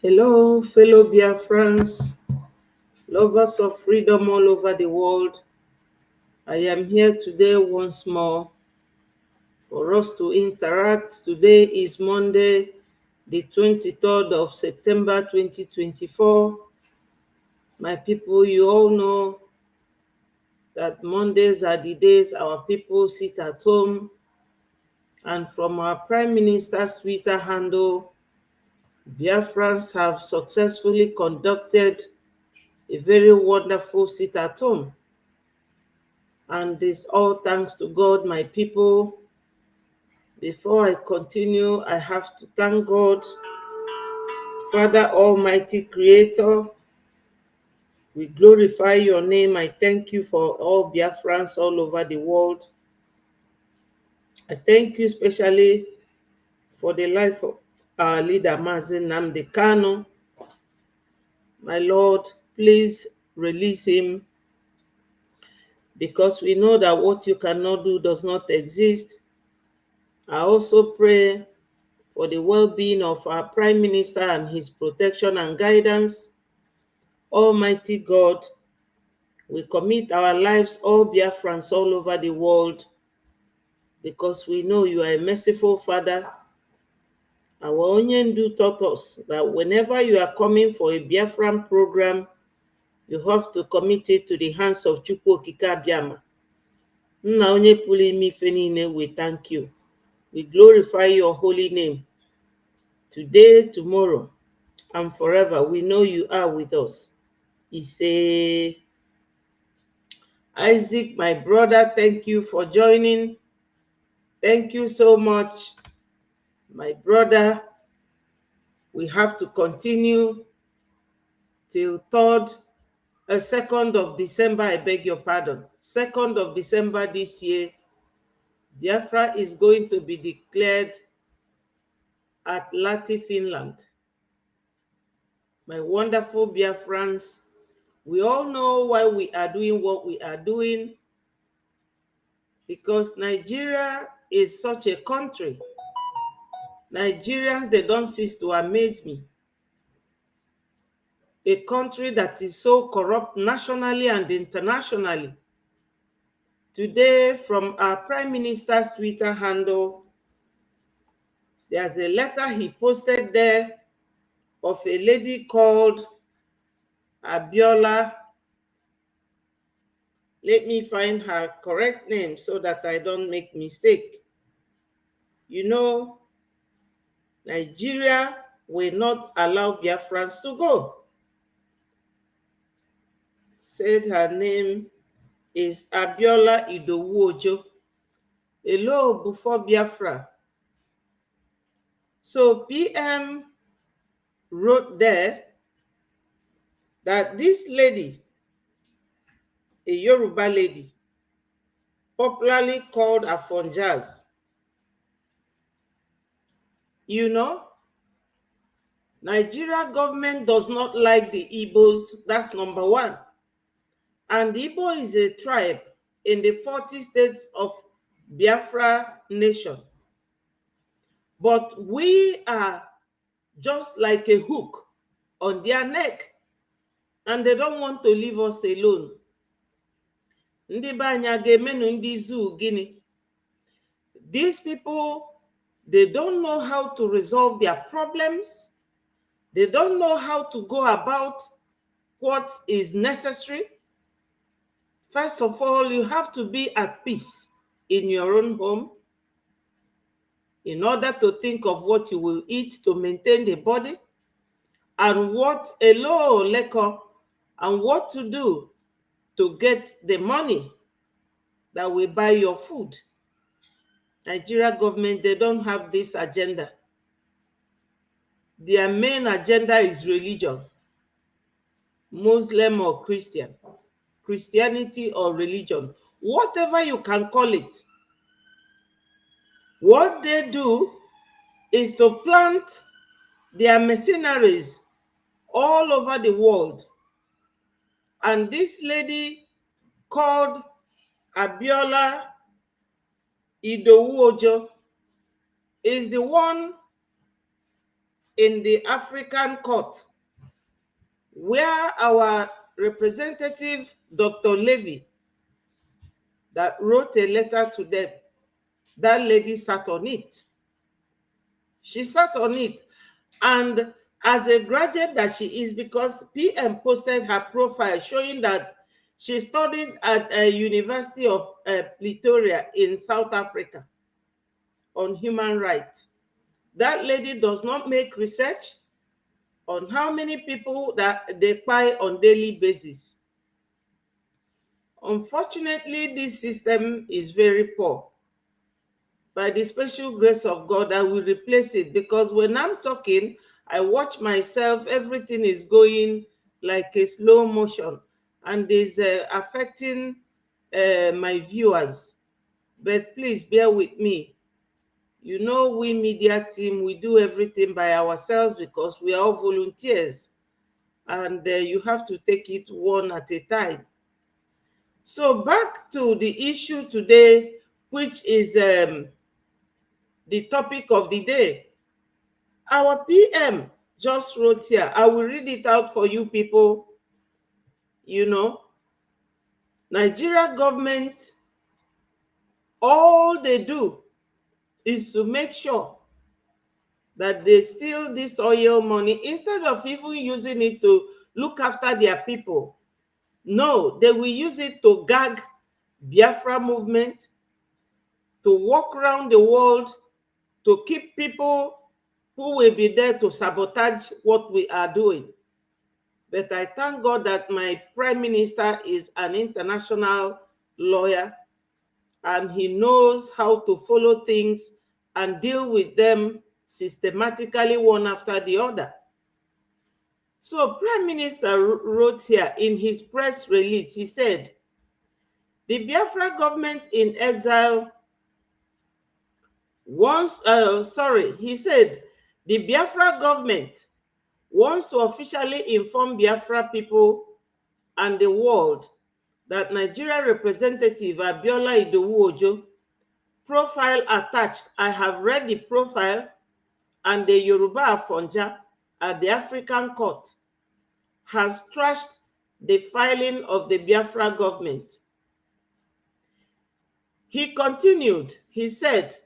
Hello, fellow Biafrans, lovers of freedom all over the world. I am here today once more for us to interact. Today is Monday, the 23rd of September 2024. My people, you all know that Mondays are the days our people sit at home, and from our Prime Minister's Twitter handle, Biafrans have successfully conducted a very wonderful sit at home. And this all thanks to God, my people. Before I continue, I have to thank God, Father Almighty Creator. We glorify your name. I thank you for all Biafrans all over the world. I thank you especially for the life of our leader, Mazen Nnamdi Kanu. My Lord, please release him, because we know that what you cannot do does not exist. I also pray for the well-being of our Prime Minister and his protection and guidance. Almighty God, we commit our lives, all Biafrans all over the world, because we know you are a merciful Father. Our Onyendu taught us that whenever you are coming for a Biafran program, you have to commit it to the hands of Chukwu Okike Abiama. Nna onye pụrụ ime ife niile, we thank you. We glorify your holy name. Today, tomorrow, and forever, we know you are with us. He said, Isaac, my brother, thank you for joining. Thank you so much, my brother. We have to continue till 2nd of December, I beg your pardon. 2nd of December this year, Biafra is going to be declared at Lahti, Finland. My wonderful Biafrans, we all know why we are doing what we are doing, because Nigeria is such a country. Nigerians, they don't cease to amaze me. A country that is so corrupt nationally and internationally. Today, from our Prime Minister's Twitter handle, there's a letter he posted there of a lady called Abiola. Let me find her correct name so that I don't make mistake. You know, Nigeria will not allow Biafrans to go. Said her name is Abiola Idowu Ojo. Hello, before Biafra. So PM wrote there that this lady, a Yoruba lady, popularly called Afonjas, you know, Nigeria government does not like the Igbos. That's number one. And Igbo is a tribe in the 40 states of Biafra nation. But we are just like a hook on their neck, and they don't want to leave us alone. Ndị be anyị ga-emenu ndị zoo gịnị? These people, they don't know how to resolve their problems. They don't know how to go about what is necessary. First of all, you have to be at peace in your own home in order to think of what you will eat to maintain the body, and what and what to do to get the money that will buy your food. Nigeria government, they don't have this agenda. Their main agenda is religion, Muslim or Christian, Christianity or religion, whatever you can call it. What they do is to plant their mercenaries all over the world. And this lady called Abiola Idowu Ojo is the one in the African court, where our representative, Dr. Levy, that wrote a letter to them, that lady sat on it. She sat on it. And as a graduate that she is, because PM posted her profile showing that she studied at a University of Pretoria in South Africa on human rights. That lady does not make research on how many people that they buy on daily basis. Unfortunately, this system is very poor. By the special grace of God, I will replace it, because when I'm talking, I watch myself, everything is going like a slow motion, and is affecting my viewers. But please bear with me. You know, we media team, we do everything by ourselves because we are all volunteers, and you have to take it one at a time. So back to the issue today, which is the topic of the day. Our PM just wrote here. I will read it out for you people. You know, Nigeria government, all they do is to make sure that they steal this oil money instead of even using it to look after their people. No, they will use it to gag Biafra movement, to walk around the world, to keep people who will be there to sabotage what we are doing. But I thank God that my prime minister is an international lawyer, and he knows how to follow things and deal with them systematically, one after the other. So Prime Minister wrote here in his press release, he said, the Biafra government in exile wants, he said, the Biafra government wants to officially inform Biafra people and the world that Nigeria representative Abiola Idowu Ojo, profile attached. I have read the profile, and the Yoruba Afonja at the African court has trashed the filing of the Biafra government. He continued, he said,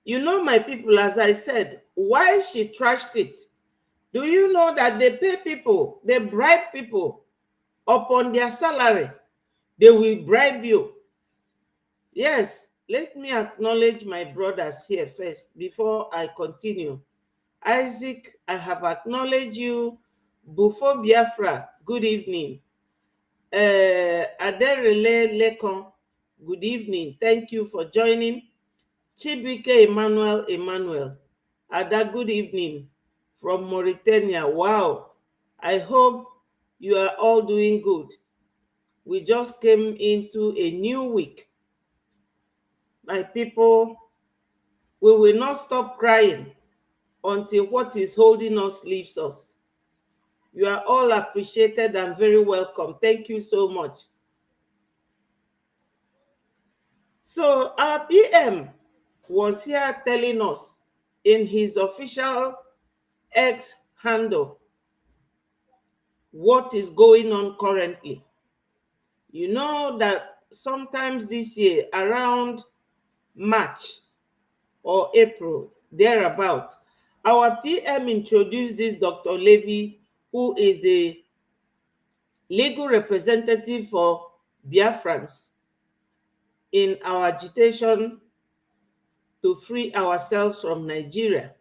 you know, my people, as I said, why she trashed it? Do you know that they pay people, they bribe people upon their salary? They will bribe you. Yes, let me acknowledge my brothers here first before I continue. Isaac, I have acknowledged you. Bufo Biafra, good evening. Aderele Lekon, good evening. Thank you for joining. Chibike Emmanuel, Ada, good evening from Mauritania. Wow, I hope you are all doing good. We just came into a new week. My people, we will not stop crying until what is holding us leaves us. You are all appreciated and very welcome. Thank you so much. So our PM was here telling us in his official X handle what is going on currently. You know that sometimes this year, around March or April, thereabout, our PM introduced this Dr. Levy, who is the legal representative for Biafrans in our agitation to free ourselves from Nigeria.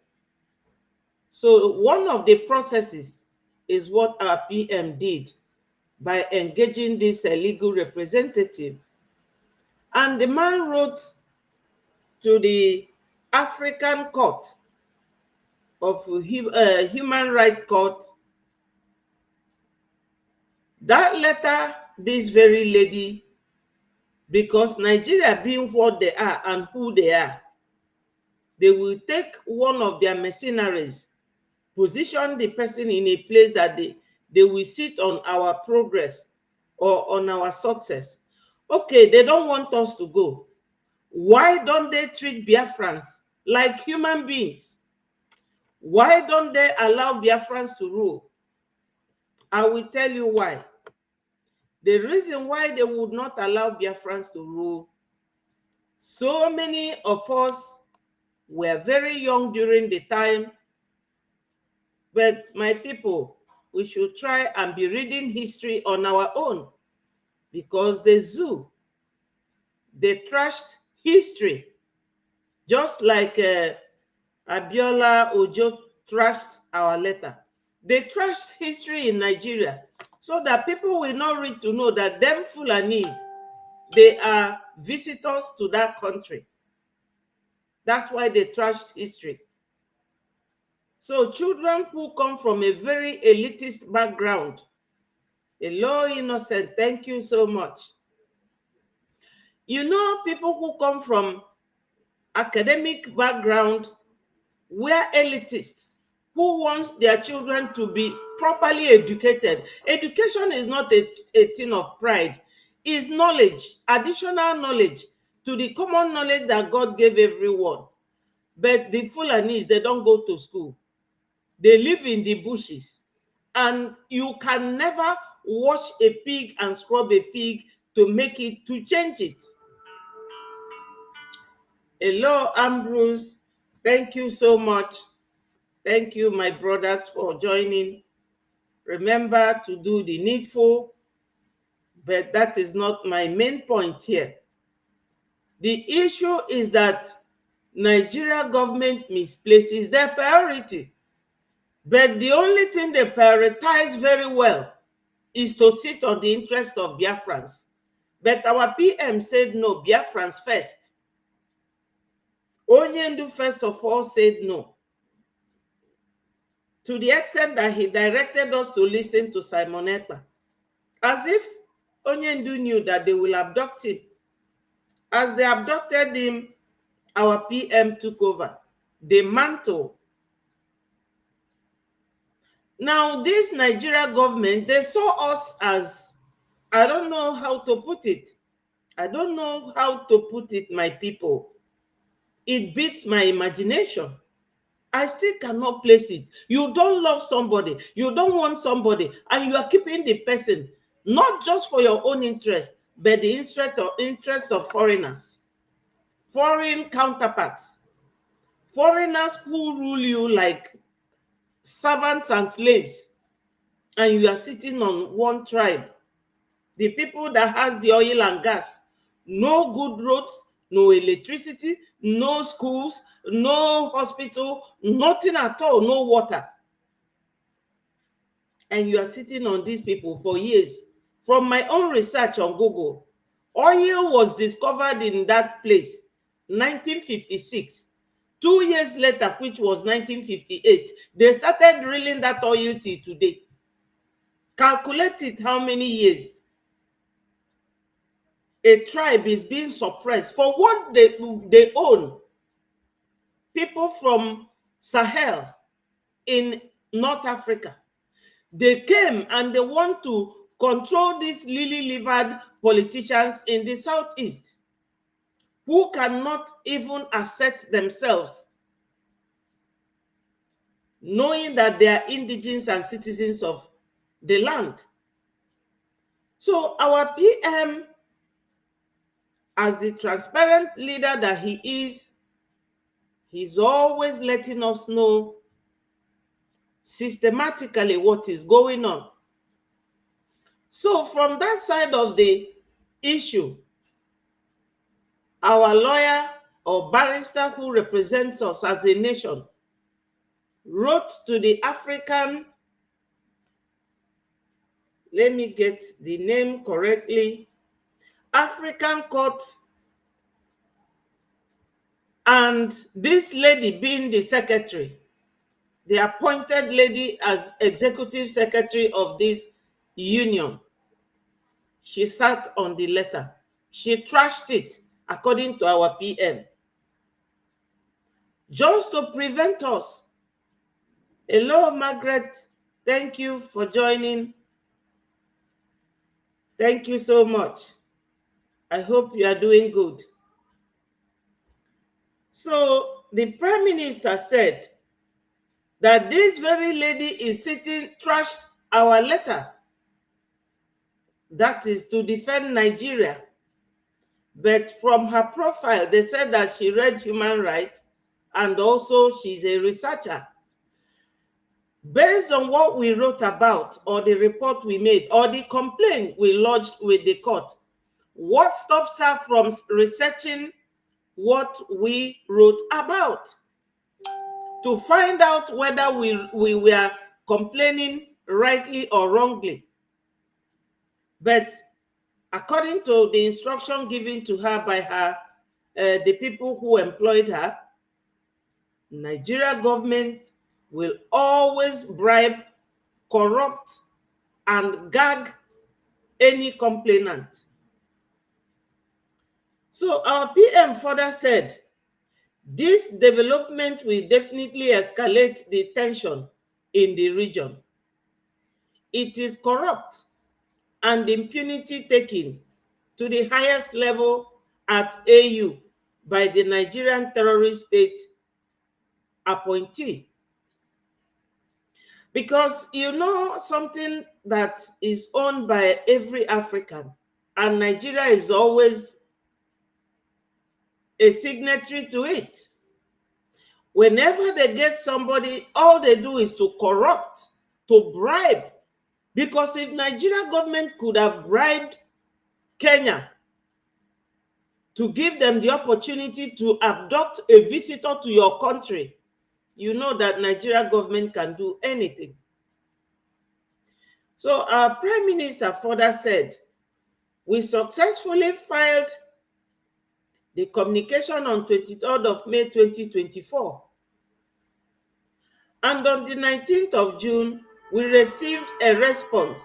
So one of the processes is what our PM did by engaging this legal representative. And the man wrote to the African Court of Human Rights Court. That letter, this very lady, because Nigeria being what they are and who they are, they will take one of their mercenaries, position the person in a place that they will sit on our progress or on our success. Okay, they don't want us to go. Why don't they treat Biafrans like human beings? Why don't they allow Biafrans to rule? I will tell you why. The reason why they would not allow Biafrans to rule, so many of us were very young during the time, but my people, we should try and be reading history on our own, because the zoo, they trashed history, just like Abiola Ojo trashed our letter. They trashed history in Nigeria so that people will not read to know that them Fulanis, they are visitors to that country. That's why they trashed history. So children who come from a very elitist background, hello, Innocent, thank you so much. You know, people who come from academic background, we're elitists who wants their children to be properly educated. Education is not a thing of pride. It's knowledge, additional knowledge to the common knowledge that God gave everyone. But the Fulanis, they don't go to school. They live in the bushes. And you can never wash a pig and scrub a pig to make it, to change it. Hello, Ambrose. Thank you so much. Thank you, my brothers, for joining. Remember to do the needful, but that is not my main point here. The issue is that Nigeria government misplaces their priority. But the only thing they prioritize very well is to sit on the interest of Biafrans. But our PM said no, Biafrans first. Onyendu first of all said no, to the extent that he directed us to listen to Simon Ekpa, as if Onyendu knew that they will abduct him. As they abducted him, our PM took over the mantle. Now, this Nigeria government, they saw us as, I don't know how to put it. I don't know how to put it, my people. It beats my imagination. I still cannot place it. You don't love somebody, you don't want somebody, and you are keeping the person, not just for your own interest, but the interest of foreigners, foreign counterparts, foreigners who rule you like servants and slaves, and you are sitting on one tribe. The people that has the oil and gas, no good roads, no electricity, no schools, no hospital, nothing at all, no water. And you are sitting on these people for years. From my own research on Google, oil was discovered in that place 1956. 2 years later, which was 1958, they started drilling that oil till today. Calculate it how many years a tribe is being suppressed for what they own. People from Sahel in North Africa, they came and they want to control these lily-livered politicians in the Southeast who cannot even assert themselves, knowing that they are indigents and citizens of the land. So our PM, as the transparent leader that he is, he's always letting us know systematically what is going on. So from that side of the issue, our lawyer or barrister who represents us as a nation wrote to the African, let me get the name correctly, African Court, and this lady being the secretary, the appointed lady as executive secretary of this union, she sat on the letter. She trashed it according to our PM, just to prevent us. Hello, Margaret. Thank you for joining. Thank you so much. I hope you are doing good. So the Prime Minister said that this very lady is sitting, trashed our letter. That is to defend Nigeria. But from her profile, they said that she read human rights and also she's a researcher. Based on what we wrote about, or the report we made, or the complaint we lodged with the court, what stops her from researching what we wrote about to find out whether we were complaining rightly or wrongly? But according to the instruction given to her by the people who employed her, Nigeria government will always bribe, corrupt, and gag any complainant. So our PM further said, this development will definitely escalate the tension in the region. It is corrupt and impunity taken to the highest level at AU by the Nigerian terrorist state appointee. Because you know something that is owned by every African, and Nigeria is always a signatory to it. Whenever they get somebody, all they do is to corrupt, to bribe. Because if Nigeria government could have bribed Kenya to give them the opportunity to abduct a visitor to your country, you know that Nigeria government can do anything. So our Prime Minister further said, we successfully filed the communication on 23rd of May 2024. And on the 19th of June, we received a response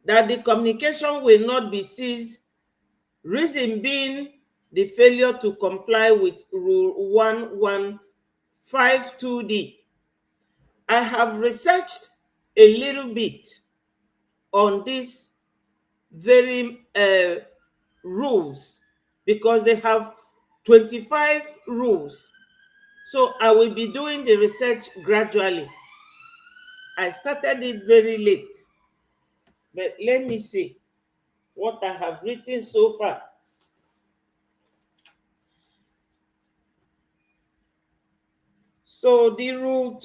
that the communication will not be seized, reason being the failure to comply with Rule 1152D. I have researched a little bit on these very rules, because they have 25 rules. So I will be doing the research gradually. I started it very late, but let me see what I have written so far. So the Rule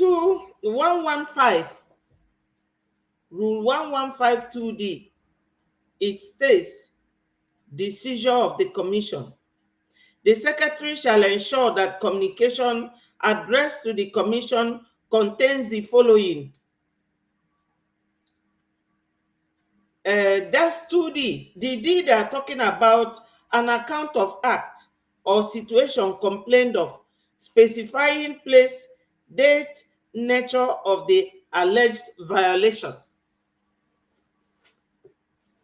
115, Rule 1152D, it states the seizure of the commission. The secretary shall ensure that communication addressed to the commission contains the following. That's 2D. The D they are talking about an account of act or situation complained of, specifying place, date, nature of the alleged violation.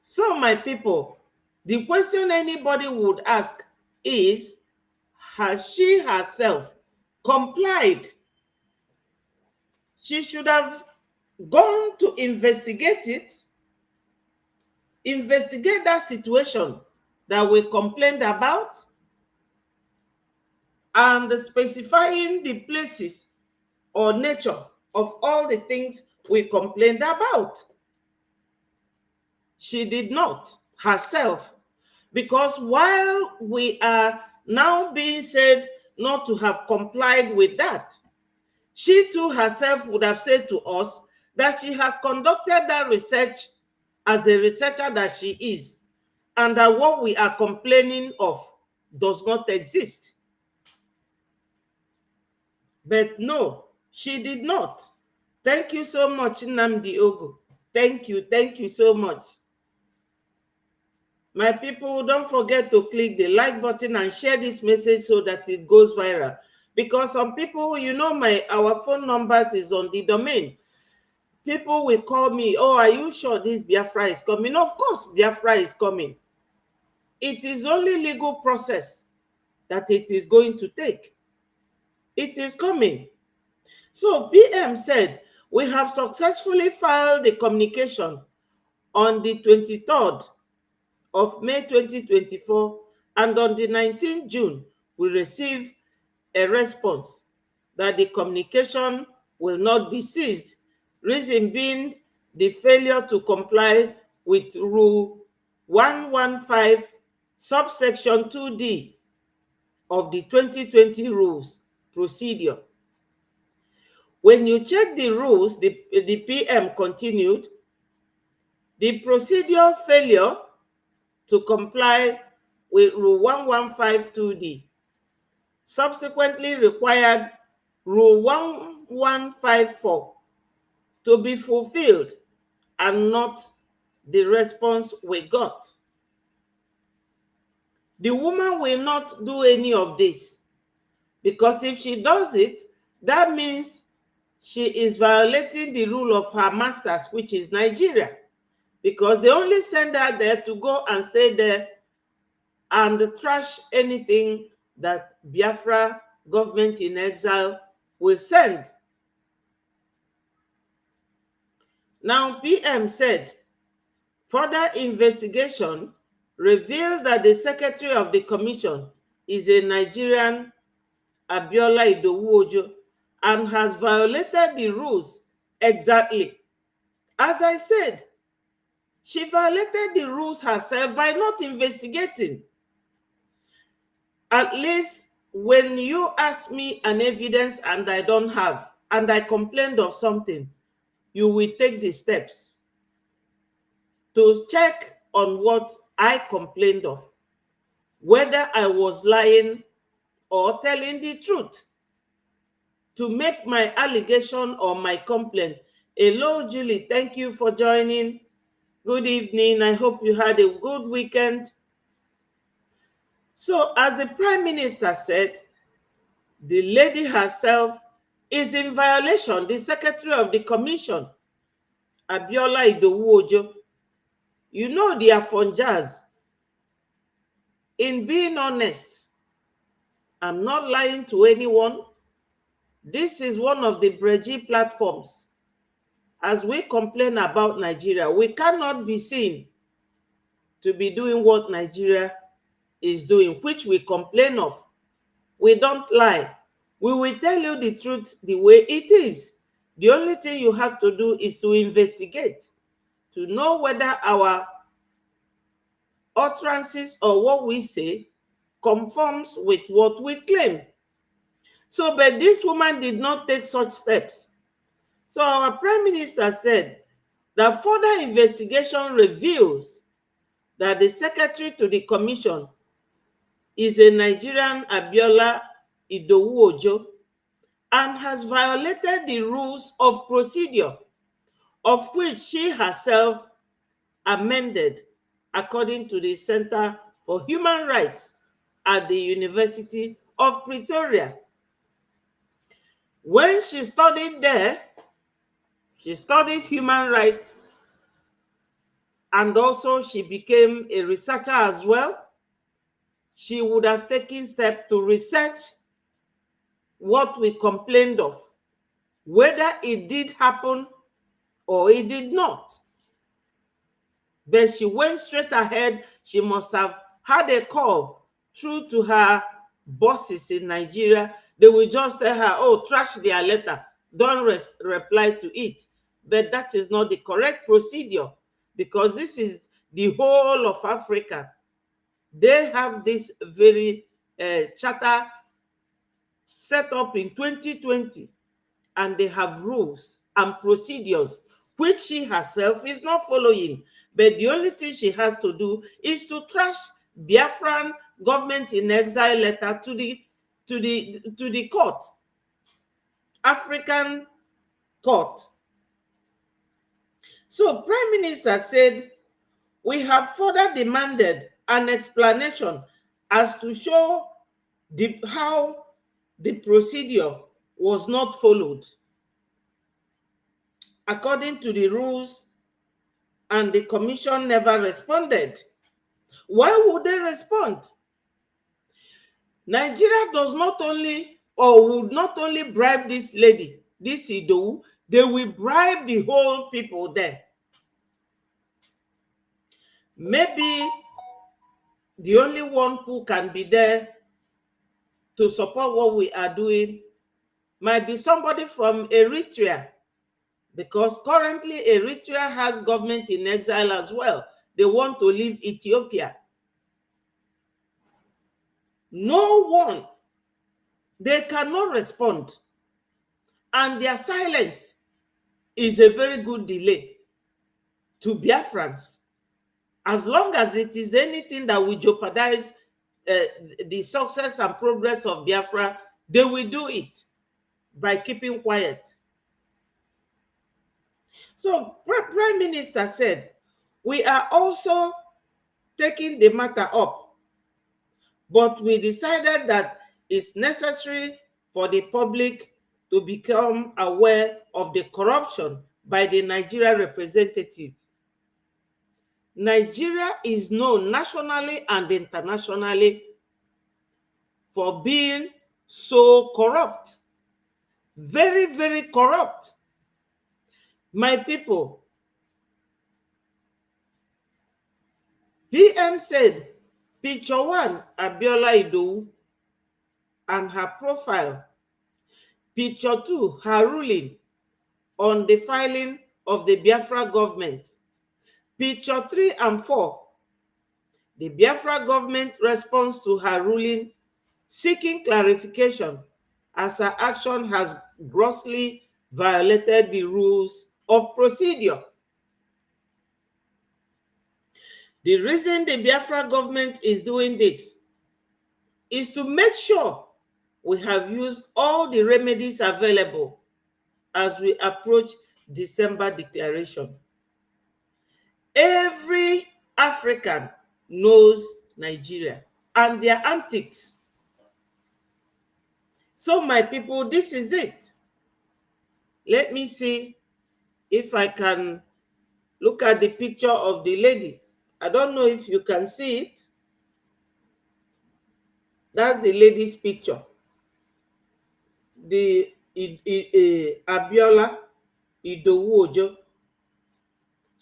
So my people, the question anybody would ask is, has she herself complied? She should have gone to investigate it, investigate that situation that we complained about, and specifying the places or nature of all the things we complained about. She did not herself, because while we are now being said not to have complied with that, she too herself would have said to us that she has conducted that research as a researcher that she is, and that what we are complaining of does not exist. But no, she did not. Thank you so much, Nnamdi Ogo. Thank you so much. My people, don't forget to click the like button and share this message so that it goes viral. Because some people, you know, our phone numbers is on the domain. People will call me, oh, are you sure this Biafra is coming? Of course, Biafra is coming. It is only legal process that it is going to take. It is coming. So PM said, we have successfully filed the communication on the 23rd of May 2024, and on the 19th June, we received a response that the communication will not be seized, reason being the failure to comply with Rule 115, subsection 2D of the 2020 rules procedure. When you check the rules, the PM continued, the procedure failure to comply with Rule 115 2D subsequently required Rule 1154 to be fulfilled and not the response we got. The woman will not do any of this, because if she does it, that means she is violating the rule of her masters, which is Nigeria, because they only send her there to go and stay there and trash anything that Biafra government in exile will send. Now, PM said, further investigation reveals that the secretary of the commission is a Nigerian, Abiola Idowu Ojo, and has violated the rules exactly. As I said, she violated the rules herself by not investigating. At least when you ask me an evidence and I don't have, and I complained of something, you will take the steps to check on what I complained of, whether I was lying or telling the truth, to make my allegation or my complaint. Hello, Julie. Thank you for joining. Good evening. I hope you had a good weekend. So, as the Prime Minister said, the lady herself is in violation. The Secretary of the Commission, Abiola Idowu Ojo, you know they are funjas. In being honest, I'm not lying to anyone. This is one of the BRGIE platforms. As we complain about Nigeria, we cannot be seen to be doing what Nigeria is doing, which we complain of. We don't lie. We will tell you the truth the way it is. The only thing you have to do is to investigate, to know whether our utterances or what we say conforms with what we claim. So, but this woman did not take such steps. So our Prime Minister said that further investigation reveals that the secretary to the commission is a Nigerian, Abiola Idowu Ojo, and has violated the rules of procedure, of which she herself amended according to the Center for Human Rights at the University of Pretoria. When she studied there, she studied human rights, and also she became a researcher as well. She would have taken steps to research what we complained of, whether it did happen or it did not. But she went straight ahead. She must have had a call through to her bosses in Nigeria. They will just tell her, oh, trash their letter, don't reply to it. But that is not the correct procedure, because this is the whole of Africa. They have this very charter set up in 2020, and they have rules and procedures which she herself is not following. But the only thing she has to do is to trash Biafran government in exile letter to the court, African court. So Prime Minister said, we have further demanded an explanation as to show how the procedure was not followed according to the rules, and the commission never responded. Why would they respond? Nigeria does not only, or would not only bribe this lady, this Idowu, they will bribe the whole people there. Maybe the only one who can be there to support what we are doing might be somebody from Eritrea, because currently Eritrea has government in exile as well. They want to leave Ethiopia. No one, they cannot respond. And their silence is a very good delay to Biafrans. As long as it is anything that will jeopardize the success and progress of Biafra, they will do it by keeping quiet. So Prime Minister said, we are also taking the matter up, but we decided that it's necessary for the public to become aware of the corruption by the Nigeria representative. Nigeria is known nationally and internationally for being so corrupt. Very, very corrupt. My people, PM said, picture one, Abiola Idowu and her profile. Picture two, her ruling on the filing of the Biafra government. Picture 3 and 4, the Biafra government response to her ruling, seeking clarification as her action has grossly violated the rules of procedure. The reason the Biafra government is doing this is to make sure we have used all the remedies available as we approach December declaration. Every African knows Nigeria and their antics. So my people, this is it. Let me see if I can look at the picture of the lady. I don't know if you can see it. That's the lady's picture. The Abiola Idowu Ojo.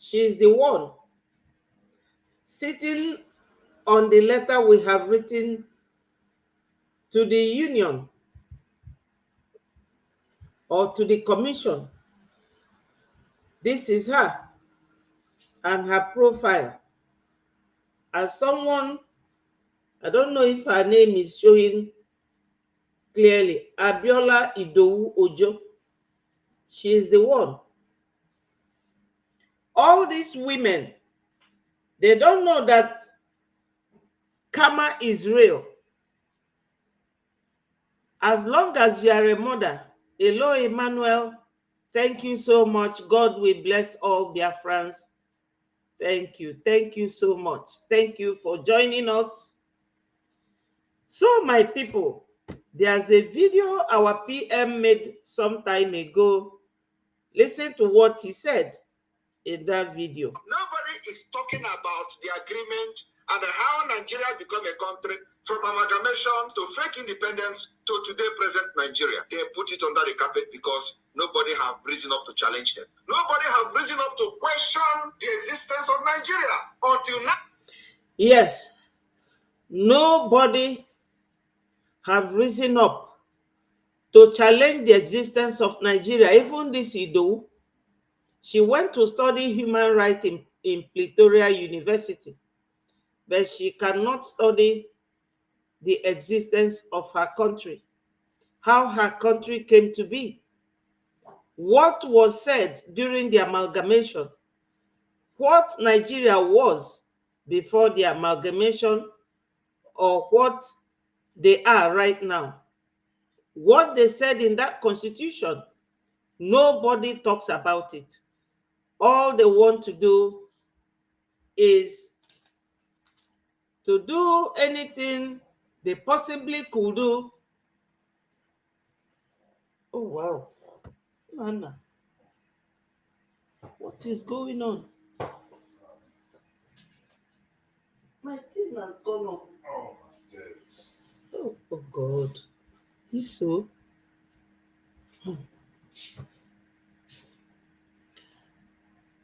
She's the one sitting on the letter we have written to the union or to the commission. This is her and her profile. As someone, I don't know if her name is showing clearly, Abiola Idowu Ojo. She is the one. All these women, they don't know that karma is real. As long as you are a mother, hello Emmanuel, thank you so much. God will bless all Biafrans. Thank you so much. Thank you for joining us. So my people, there's a video our PM made some time ago. Listen to what he said in that video. Nobody is talking about the agreement and how Nigeria become a country from amalgamation to fake independence to today present Nigeria. They put it under the carpet because nobody have risen up to challenge them. Nobody have risen up to question the existence of Nigeria until now. Yes, nobody have risen up to challenge the existence of Nigeria. Even this Idowu, she went to study human rights in Pretoria University, but she cannot study the existence of her country, how her country came to be, what was said during the amalgamation, what Nigeria was before the amalgamation, or what they are right now. What they said in that constitution, nobody talks about it. All they want to do is to do anything they possibly could do. Oh, wow. Nana, what is going on? My thing has gone up. Oh, my days. Oh God. He's so.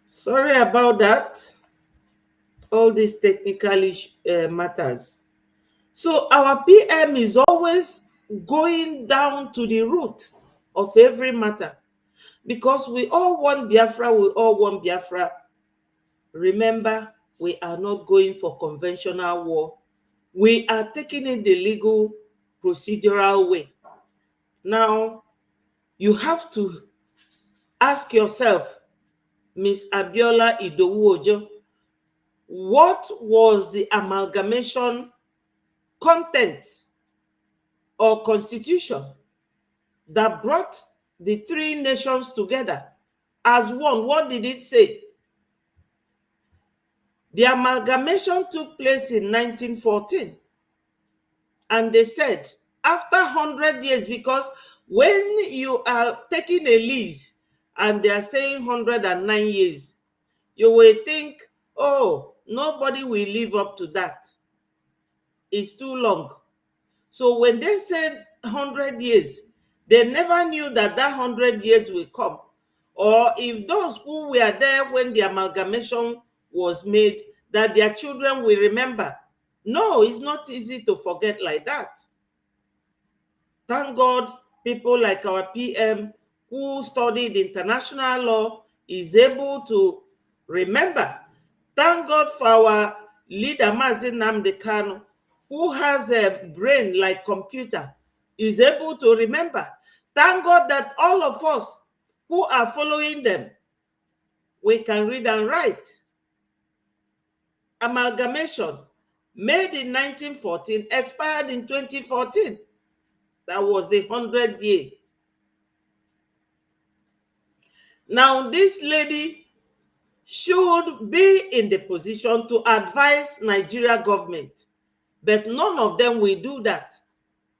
Sorry about that. All these technical matters. So our PM is always going down to the root. of every matter. Because we all want Biafra, we all want Biafra. Remember, we are not going for conventional war. We are taking it the legal, procedural way. Now, you have to ask yourself, Ms. Abiola Idowu Ojo, what was the amalgamation contents or constitution that brought the three nations together as one? What did it say? The amalgamation took place in 1914. And they said, after 100 years, because when you are taking a lease and they are saying 109 years, you will think, oh, nobody will live up to that. It's too long. So when they said 100 years, they never knew that 100 years will come. Or if those who were there when the amalgamation was made, that their children will remember. No, it's not easy to forget like that. Thank God, people like our PM who studied international law is able to remember. Thank God for our leader, Mazi Nnamdi Kanu, who has a brain like computer, is able to remember. Thank God that all of us who are following them, we can read and write. Amalgamation made in 1914, expired in 2014. That was the 100th year. Now, this lady should be in the position to advise Nigeria government, but none of them will do that.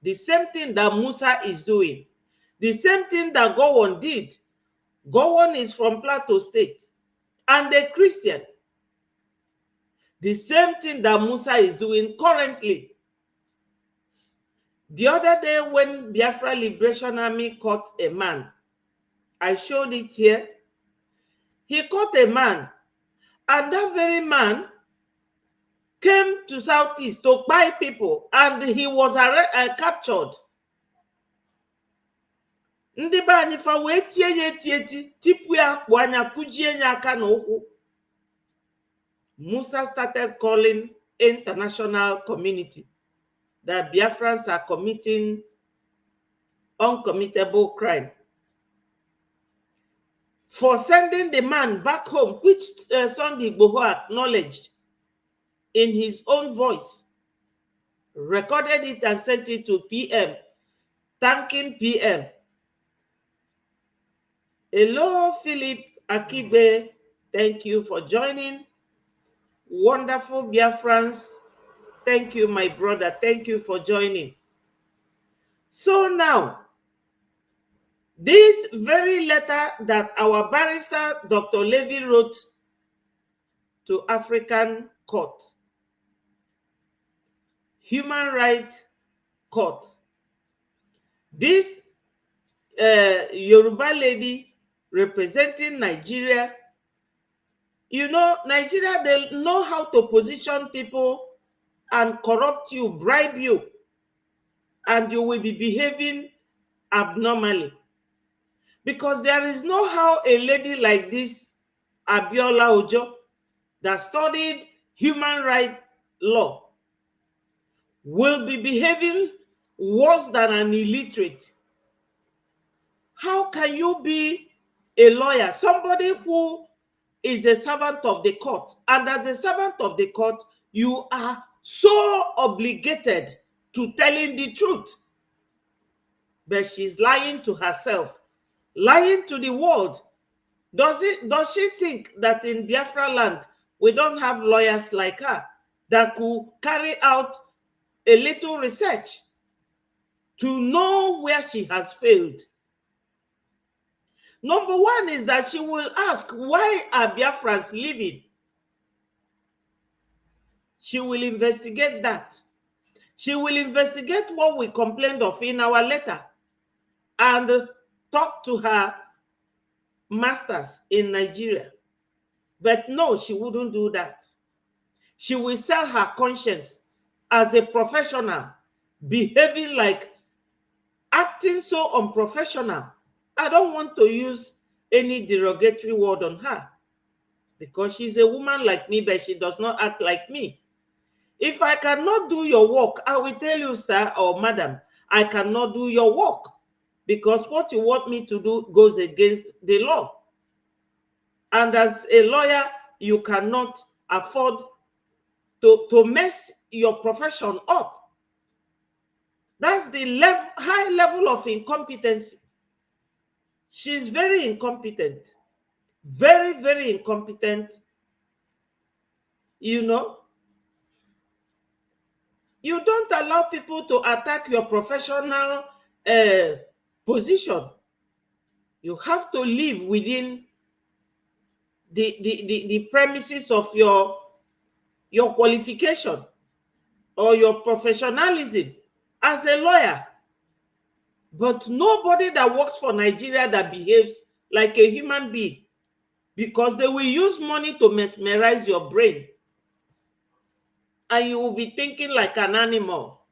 The same thing that Musa is doing, the same thing that Gowon did. Gowon is from Plateau State and a Christian. The same thing that Musa is doing currently. The other day when Biafra Liberation Army caught a man, I showed it here. He caught a man, and that very man came to Southeast to buy people, and he was captured. Ndị be anyị fa wee tie ya eti tipu ya kpụ anya kụjie ya aka na ụkwụ. Musa started calling international community that Biafrans are committing uncommittable crime for sending the man back home, which Sunday Igboho acknowledged in his own voice, recorded it and sent it to PM, thanking PM. Hello, Philip Akigbe. Thank you for joining. Wonderful Biafrans. Thank you, my brother. Thank you for joining. So now, this very letter that our barrister, Dr. Levy, wrote to African Court, Human Rights Court, this Yoruba lady representing Nigeria, you know, Nigeria, they know how to position people and corrupt you, bribe you, and you will be behaving abnormally. Because there is no how a lady like this, Abiola Ojo, that studied human rights law, will be behaving worse than an illiterate. How can you be a lawyer, somebody who is a servant of the court, and as a servant of the court, you are so obligated to telling the truth? But she's lying to herself, lying to the world. Does she think that in Biafra land we don't have lawyers like her that could carry out a little research to know where she has failed? Number one is that she will ask, why are Biafrans living? She will investigate that. She will investigate what we complained of in our letter and talk to her masters in Nigeria. But no, she wouldn't do that. She will sell her conscience as a professional, behaving like, acting so unprofessional, I don't want to use any derogatory word on her because she's a woman like me, but she does not act like me. If I cannot do your work, I will tell you, sir or madam, I cannot do your work because what you want me to do goes against the law. And as a lawyer, you cannot afford to mess your profession up. That's the high level of incompetency. She's very incompetent. Very, very incompetent. You know, you don't allow people to attack your professional position. You have to live within the premises of your qualification or your professionalism as a lawyer. But nobody that works for Nigeria that behaves like a human being, because they will use money to mesmerize your brain and you will be thinking like an animal.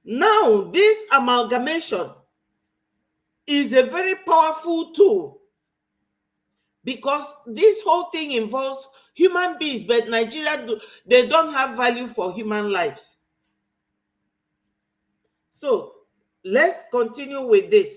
Now, this amalgamation is a very powerful tool because this whole thing involves human beings, but Nigeria, they don't have value for human lives. So let's continue with this.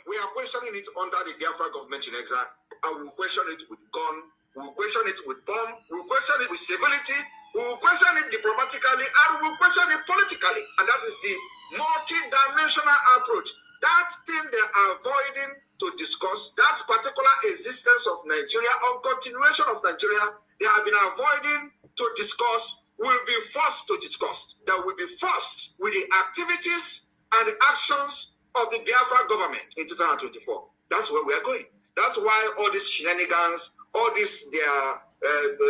We are questioning it under the Biafra government in exile, and we'll question it with gun, we'll question it with bomb, we'll question it with civility, we'll question it diplomatically, and we'll question it politically. And that is the multi-dimensional approach. That thing they are avoiding to discuss, that particular existence of Nigeria or continuation of Nigeria, they have been avoiding to discuss, will be forced to discuss. They will be forced with the activities and the actions of the Biafra government in 2024. That's where we are going. That's why all these shenanigans, all this their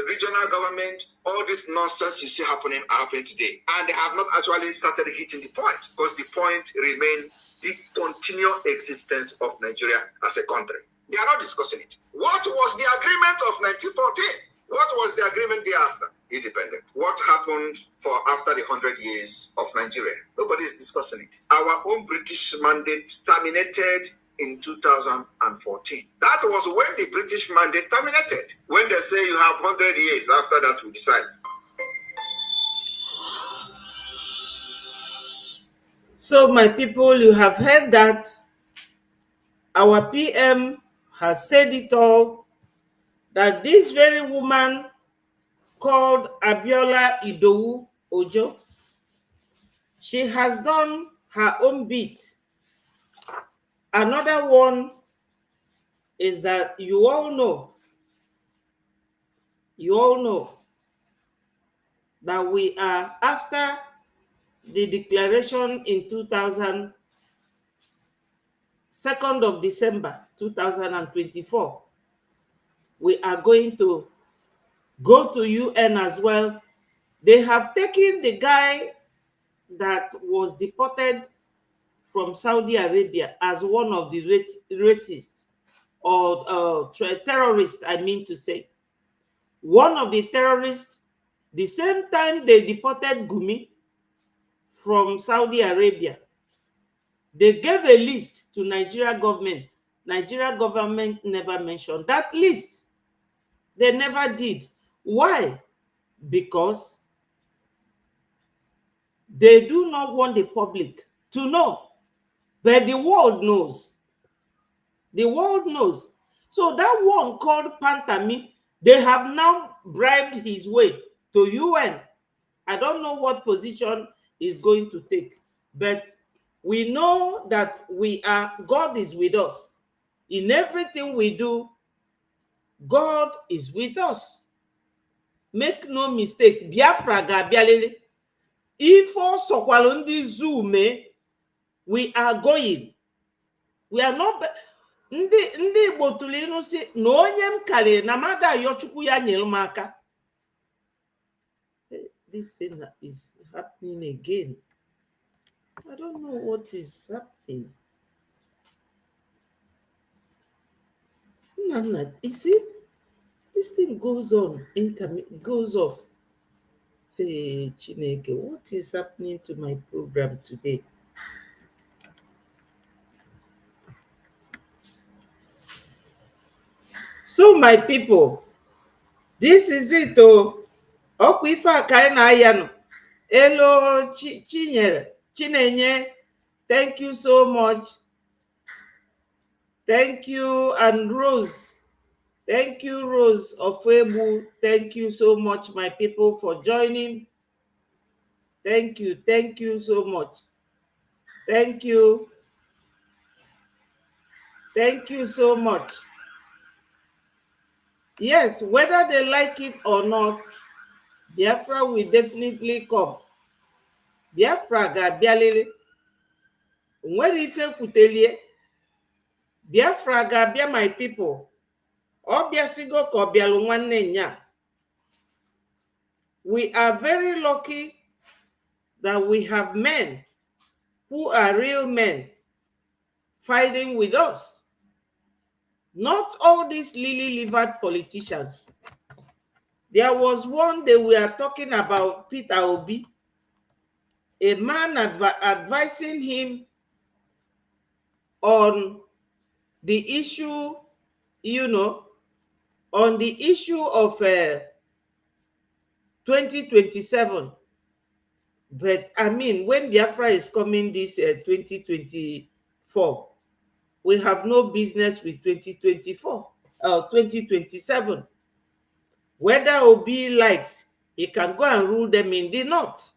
regional government, all this nonsense you see happening are happening today. And they have not actually started hitting the point, because the point remains the continual existence of Nigeria as a country. They are not discussing it. What was the agreement of 1914? What was the agreement thereafter? Independent. What happened for after the 100 years of Nigeria? Nobody is discussing it. Our own British mandate terminated in 2014. That was when the British mandate terminated. When they say you have 100 years, after that we decide. So my people, you have heard that our PM has said it all, that this very woman called Abiola Idowu Ojo, she has done her own bit. Another one is that you all know that we are after the declaration in 2nd of December 2024. We are going to go to UN as well. They have taken the guy that was deported from Saudi Arabia as one of the racists or terrorists, I mean to say. One of the terrorists, the same time they deported Gumi from Saudi Arabia, they gave a list to Nigeria government. Nigeria government never mentioned that list. They never did. Why? Because they do not want the public to know. But the world knows. The world knows. So that one called Pantami, they have now bribed his way to UN. I don't know what position he's going to take, but we know that God is with us. In everything we do, God is with us. Make no mistake, Biafra ga-abialele. Ifo sokwalo ndị Zume, we are going. We are not. Ndị Igbo tụrụ ilu si na onye m karịrị na mmadụ ayọ Chukwu ya nyere m aka. This thing is happening again. I don't know what is happening. No, you see, this thing goes on, goes off. Hey, Chineke, what is happening to my program today? So my people, this is it. Oh, Okwifa Kaina Ayano. Hello, Chinenye. Thank you so much. Thank you, and Rose. Thank you, Rose of Webu. Thank you so much, my people, for joining. Thank you. Thank you so much. Thank you. Thank you so much. Yes, whether they like it or not, Biafra will definitely come. Biafra ga-abịaliri. Nwere ife kwutelie. Biafra ga-abịa, my people. Ọ bịasigo ka ọ bịalụ nwanne nya. We are very lucky that we have men who are real men fighting with us. Not all these lily-livered politicians. There was one day we are talking about Peter Obi, a man advising him on the issue, on the issue of 2027. But I mean, when Biafra is coming this 2024, we have no business with 2027. Whether Obi likes, he can go and rule them in the north.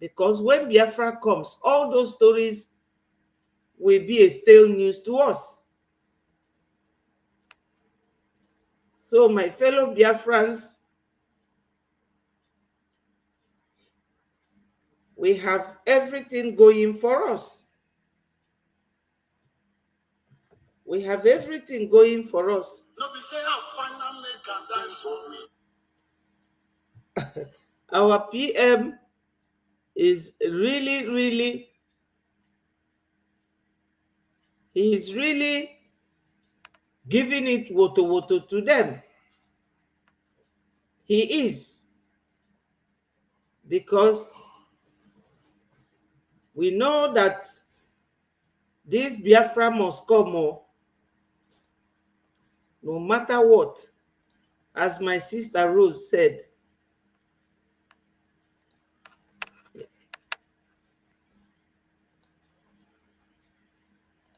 Because when Biafra comes, all those stories will be a stale news to us. So my fellow Biafrans, we have everything going for us. We have everything going for us. Our PM is really, he's really giving it woto to them. He is. Because we know that this Biafra must come, no matter what. As my sister Rose said.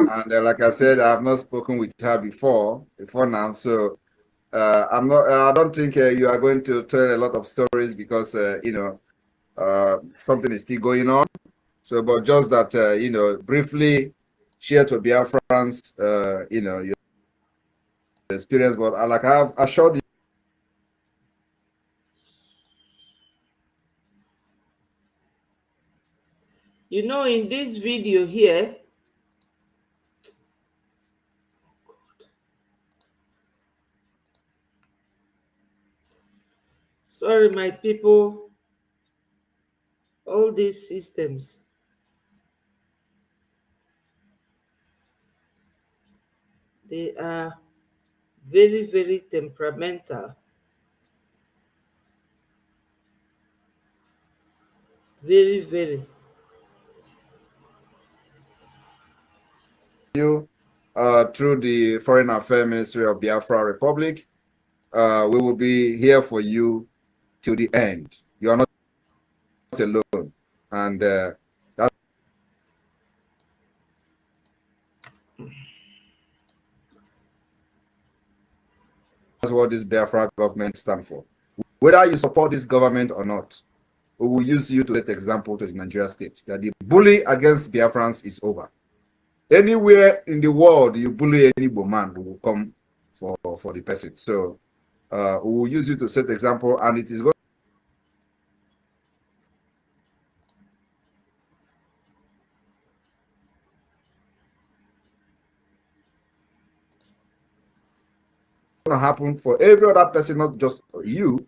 And like I said, I have not spoken with her before now. So I'm not. I don't think you are going to tell a lot of stories because something is still going on. So, but just that briefly share to Biafrans, your experience. But like I have assured you. You know, in this video here, sorry, my people, all these systems, they are very temperamental. Very. You through the Foreign Affairs Ministry of Biafra Republic. We will be here for you till the end. You are not alone. And that's what this Biafra government stands for. Whether you support this government or not, we will use you to set example to the Nigeria state that the bully against Biafrans is over. Anywhere in the world you bully any man, we will come for the person. So we will use you to set example, and it is going to happen for every other person, not just for you,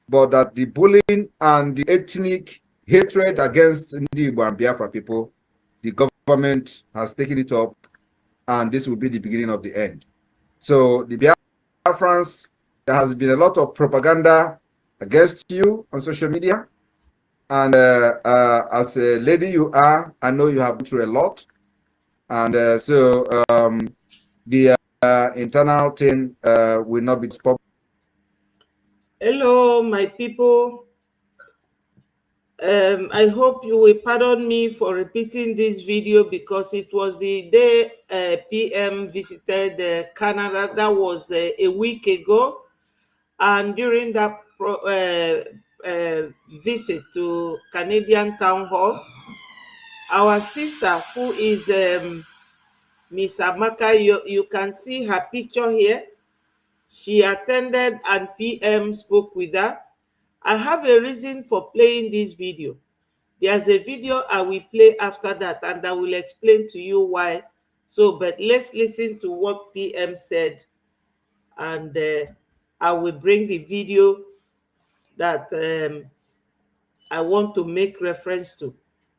but that the bullying and the ethnic hatred against Igbo and Biafra people, the government has taken it up, and this will be the beginning of the end. So the Biafrans, there has been a lot of propaganda against you on social media, and as a lady you are, I know you have been through a lot, and the internal thing will not be public. Hello, my people. I hope you will pardon me for repeating this video because it was the day PM visited Canada. That was a week ago. And during that visit to Canadian Town Hall, our sister, who is Miss Amaka, you can see her picture here. She attended and PM spoke with her. I have a reason for playing this video. There's a video I will play after that, and I will explain to you why. So, but let's listen to what PM said, and I will bring the video that I want to make reference to.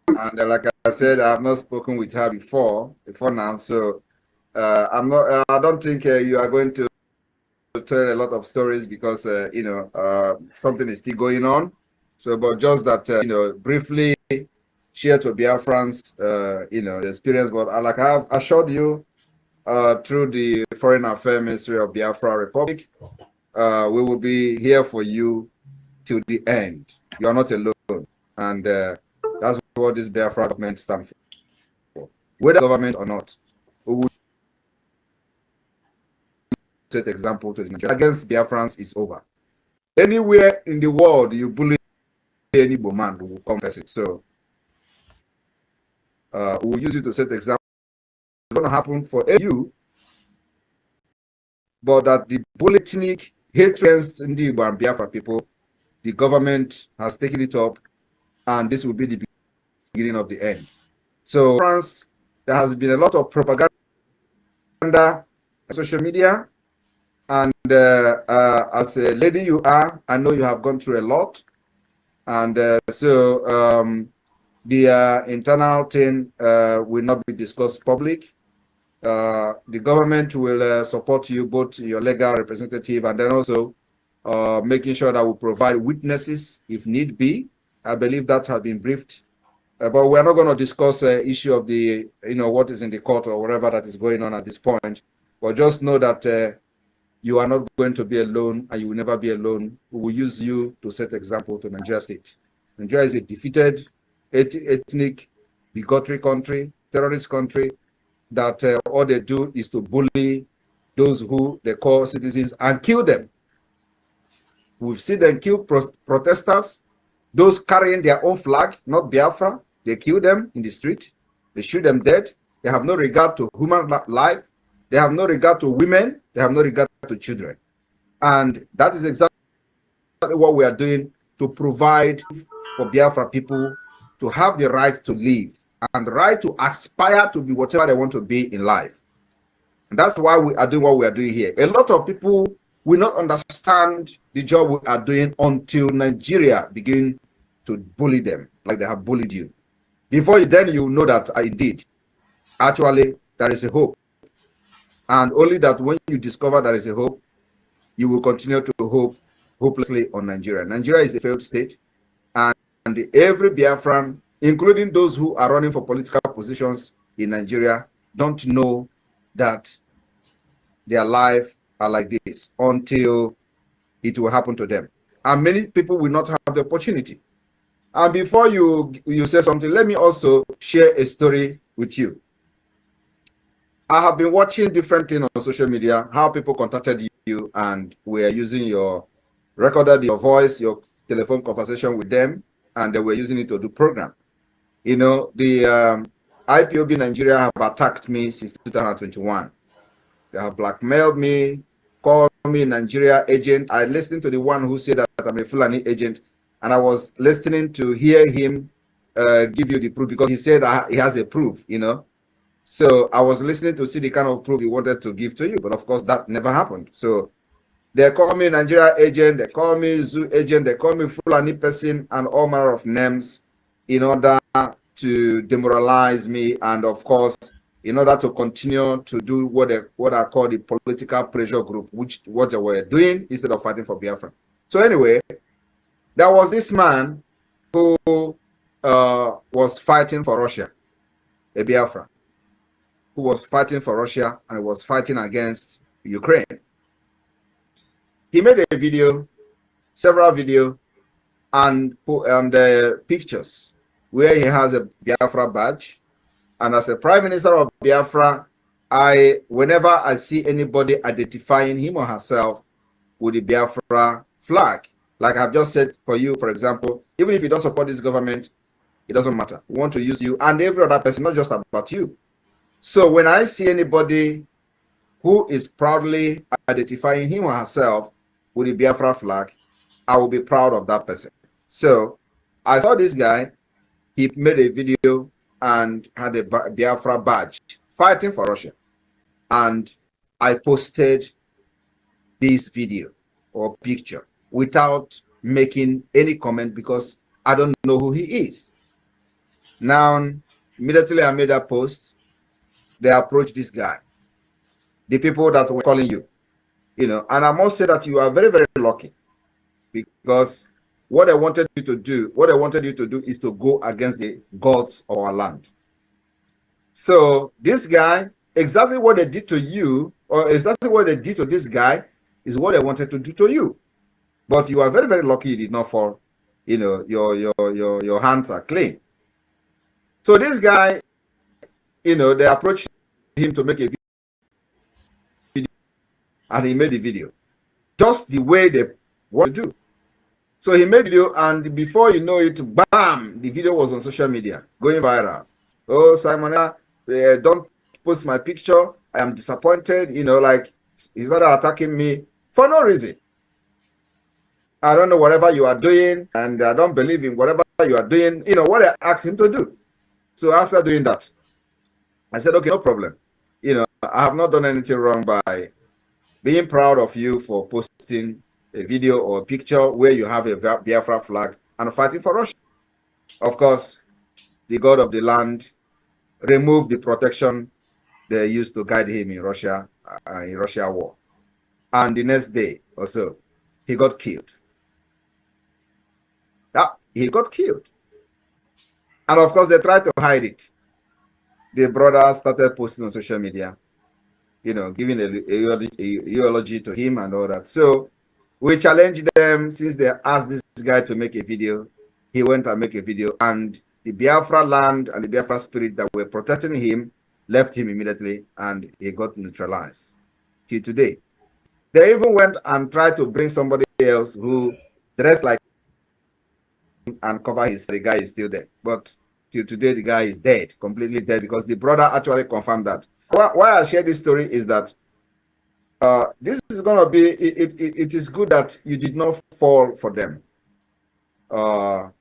And like I said, I have not spoken with her before now, so I'm not. I don't think you are going to tell a lot of stories because something is still going on. So, but just that briefly share to Biafrans the experience. But like I have assured you through the Foreign Affairs Ministry of Biafra Republic, we will be here for you till the end. You are not alone, and that's what this Biafra government stands for. Whether government or not, we will set example to the Nigerians. Against Biafrans is over. Anywhere in the world you bully any man, we will confess it. So we will use it to set example. It's going to happen for you, but that the bullying, hatred in the Biafra people, the government has taken it up, and this will be the beginning of the end. So France, there has been a lot of propaganda on social media, and as a lady you are, I know you have gone through a lot, and the internal thing will not be discussed public. The government will support you, both your legal representative, and then also making sure that we provide witnesses if need be. I believe that has been briefed. But we're not going to discuss the issue of the, what is in the court or whatever that is going on at this point. But just know that you are not going to be alone, and you will never be alone. We will use you to set example to Nigeria state. Nigeria is a defeated, ethnic, bigotry country, terrorist country, that all they do is to bully those who they call citizens and kill them. We've seen them kill protesters, those carrying their own flag, not Biafra. They kill them in the street. They shoot them dead. They have no regard to human life. They have no regard to women. They have no regard to children. And that is exactly what we are doing to provide for Biafra people to have the right to live and the right to aspire to be whatever they want to be in life. And that's why we are doing what we are doing here. A lot of people will not understand the job we are doing until Nigeria begin to bully them like they have bullied you. Before then you know that indeed, actually, there is a hope. And only that when you discover there is a hope, you will continue to hope hopelessly on Nigeria. Nigeria is a failed state, and every Biafran, including those who are running for political positions in Nigeria, don't know that their life are like this until it will happen to them. And many people will not have the opportunity. And before you say something, let me also share a story with you. I have been watching different things on social media, how people contacted you and were using recorded your voice, your telephone conversation with them, and they were using it to do program. The IPOB Nigeria have attacked me since 2021. They have blackmailed me, called me Nigeria agent. I listened to the one who said that I'm a Fulani agent, and I was listening to hear him give you the proof because he said he has a proof, So I was listening to see the kind of proof he wanted to give to you, but of course that never happened. So they call me Nigeria agent, they call me Zoo agent, they call me Fulani person, and all manner of names in order to demoralize me, and of course, in order to continue to do what I call the political pressure group, which what they were doing instead of fighting for Biafra. So anyway, there was this man who was fighting for Russia, a Biafra, who was fighting for Russia and was fighting against Ukraine. He made a video, several videos, and put on the pictures where he has a Biafra badge. And as a Prime Minister of Biafra, whenever I see anybody identifying him or herself with the Biafra flag, like I've just said for you, for example, even if you don't support this government, it doesn't matter. We want to use you and every other person, not just about you. So when I see anybody who is proudly identifying him or herself with the Biafra flag, I will be proud of that person. So I saw this guy, he made a video and had a Biafra badge fighting for Russia. And I posted this video or picture without making any comment because I don't know who he is. Now, immediately I made that post, they approached this guy, the people that were calling you, and I must say that you are very, very lucky because what I wanted you to do is to go against the gods of our land. So this guy, exactly what they did to you, or exactly what they did to this guy, is what they wanted to do to you. But you are very, very lucky you did not fall. Your hands are clean. So this guy, they approached him to make a video, and he made the video just the way they want to do. So he made video, and before you know it, bam, the video was on social media, going viral. Oh, Simon, don't post my picture. I am disappointed. Like he started attacking me for no reason. I don't know whatever you are doing, and I don't believe in whatever you are doing. What I asked him to do. So after doing that, I said, okay, no problem. I have not done anything wrong by being proud of you for posting a video or a picture where you have a Biafra flag and fighting for Russia. Of course, the God of the land removed the protection they used to guide him in Russia war. And the next day or so, he got killed. Yeah, he got killed. And of course, they tried to hide it. The brother started posting on social media, giving a eulogy to him and all that. So we challenged them since they asked this guy to make a video. He went and make a video, and the Biafra land and the Biafra spirit that were protecting him left him immediately, and he got neutralized. Till today, they even went and tried to bring somebody else who dressed like him and cover his. The guy is still there, but till today the guy is dead, completely dead, because the brother actually confirmed that. Why I share this story is that this is going to be, it is good that you did not fall for them. But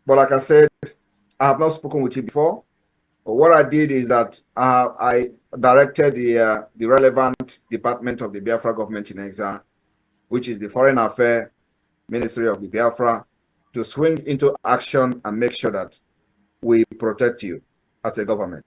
like I said, I have not spoken with you before. But what I did is that I directed the relevant department of the Biafra government in exile, which is the Foreign Affairs Ministry of the Biafra, to swing into action and make sure that we protect you as a government.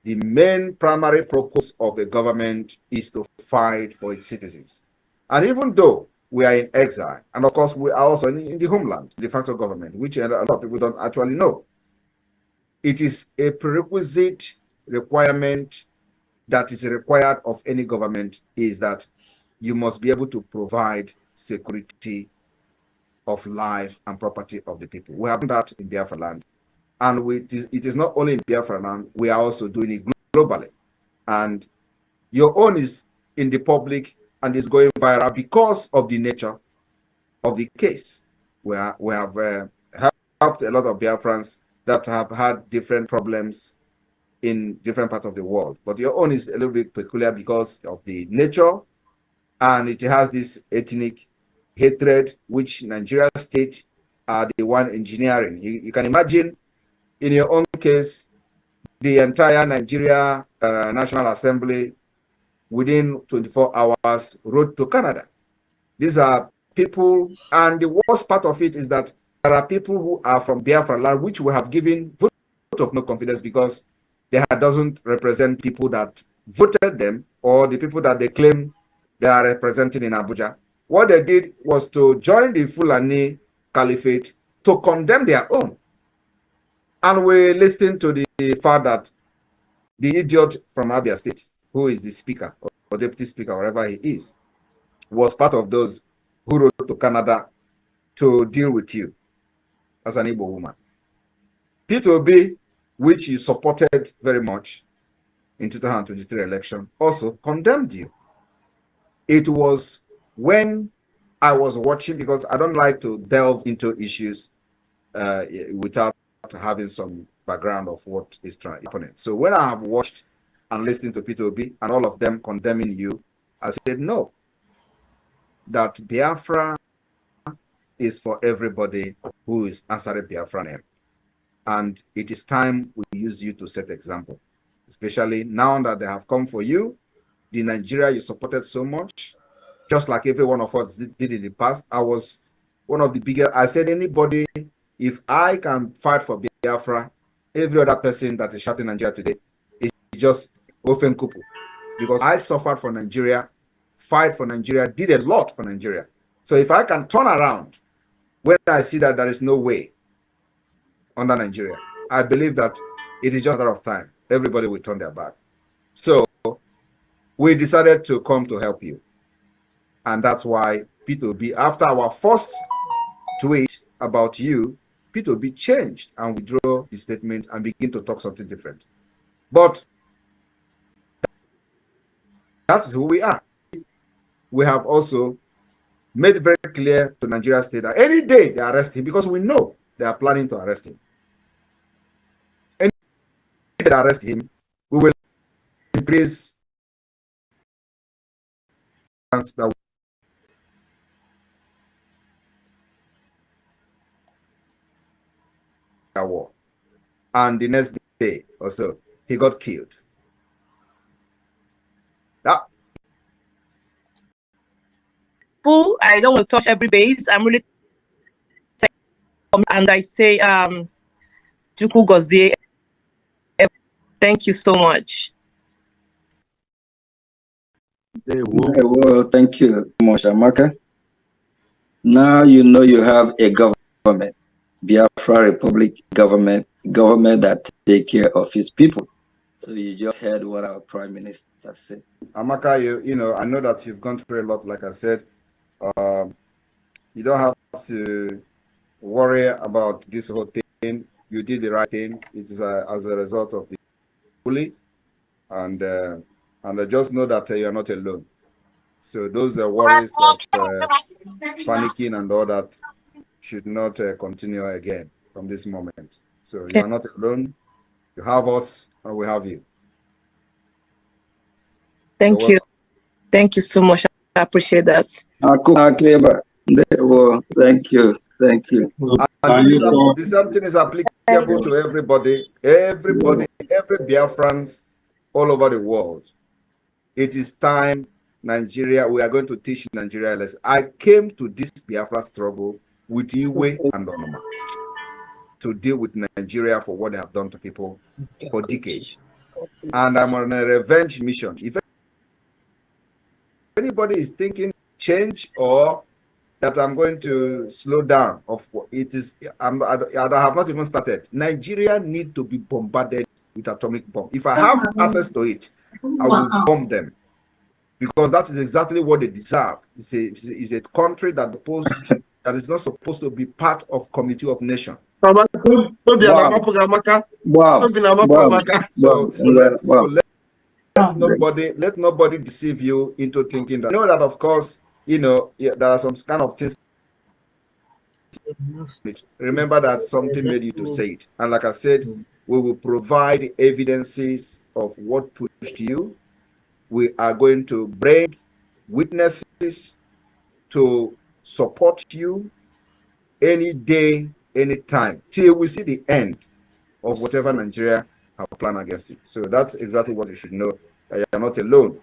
The main primary purpose of the government is to fight for its citizens. And even though we are in exile, and of course we are also in the homeland, de facto government, which a lot of people don't actually know, it is a prerequisite requirement that is required of any government, is that you must be able to provide security of life and property of the people. We have done that in Biafra land. And it is not only in Biafra land, we are also doing it globally. And your own is in the public and is going viral because of the nature of the case. We have helped a lot of Biafrans that have had different problems in different parts of the world. But your own is a little bit peculiar because of the nature, and it has this ethnic hatred, which Nigeria state are the one engineering. You can imagine, in your own case, the entire Nigeria National Assembly within 24 hours wrote to Canada. These are people, and the worst part of it is that there are people who are from Biafra land, which we have given vote of no confidence because they doesn't represent people that voted them or the people that they claim they are representing in Abuja. What they did was to join the Fulani Caliphate to condemn their own. And we listened to the fact that the idiot from Abia State, who is the speaker or deputy speaker, wherever he is, was part of those who wrote to Canada to deal with you as an Igbo woman. P2B, which you supported very much in 2023 election, also condemned you. It was when I was watching, because I don't like to delve into issues without having some background of what is happening. So when I have watched and listened to P2B and all of them condemning you, I said, no, that Biafra is for everybody who is answering Biafra name. And it is time we use you to set example, especially now that they have come for you, the Nigeria you supported so much, just like every one of us did in the past. I was one of the biggest. I said, anybody, if I can fight for Biafra, every other person that is shouting Nigeria today is just open kupu. Because I suffered for Nigeria, fight for Nigeria, did a lot for Nigeria. So if I can turn around when I see that there is no way under Nigeria, I believe that it is just a matter of time. Everybody will turn their back. So we decided to come to help you. And that's why P2B, after our first tweet about you, P2B changed and withdrew the statement and begin to talk something different. But that's who we are. We have also made it very clear to Nigeria State that any day they arrest him, because we know they are planning to arrest him. Any day they arrest him, we will increase that war. And the next day or so, he got killed. I don't want to touch every base. I'm really and I say Juku Gozie, thank you so much. Well, thank you much, Amaka. Now you know you have a government, Biafra Republic government that take care of its people. So you just heard what our Prime Minister said. Amaka, you know, I know that you've gone through a lot, like I said. You don't have to worry about this whole thing. You did the right thing. It is as a result of the bully, and I just know that you are not alone. So those worries of panicking and all that should not continue again from this moment. So you are not alone. You have us, and we have you. Thank you. Thank you so much. I appreciate that. Thank you. Thank you. And this something is applicable to everybody, every Biafrans all over the world. It is time, Nigeria, we are going to teach Nigeria lessons. I came to this Biafra struggle with Iwe and Onoma to deal with Nigeria for what they have done to people for decades. And I'm on a revenge mission. If anybody is thinking change or that I'm going to slow down of what it is, I have not even started. Nigeria need to be bombarded with atomic bomb. If I have access to it, I will bomb them, because that is exactly what they deserve. It's a country that is not supposed to be part of Committee of Nations. Wow. Let nobody deceive you into thinking that. You know that, of course, you know, there are some kind of things. Remember that something made you to say it. And like I said, we will provide evidences of what pushed you. We are going to bring witnesses to support you any day, any time, till we see the end of whatever Nigeria have planned against you. So that's exactly what you should know. You are not alone.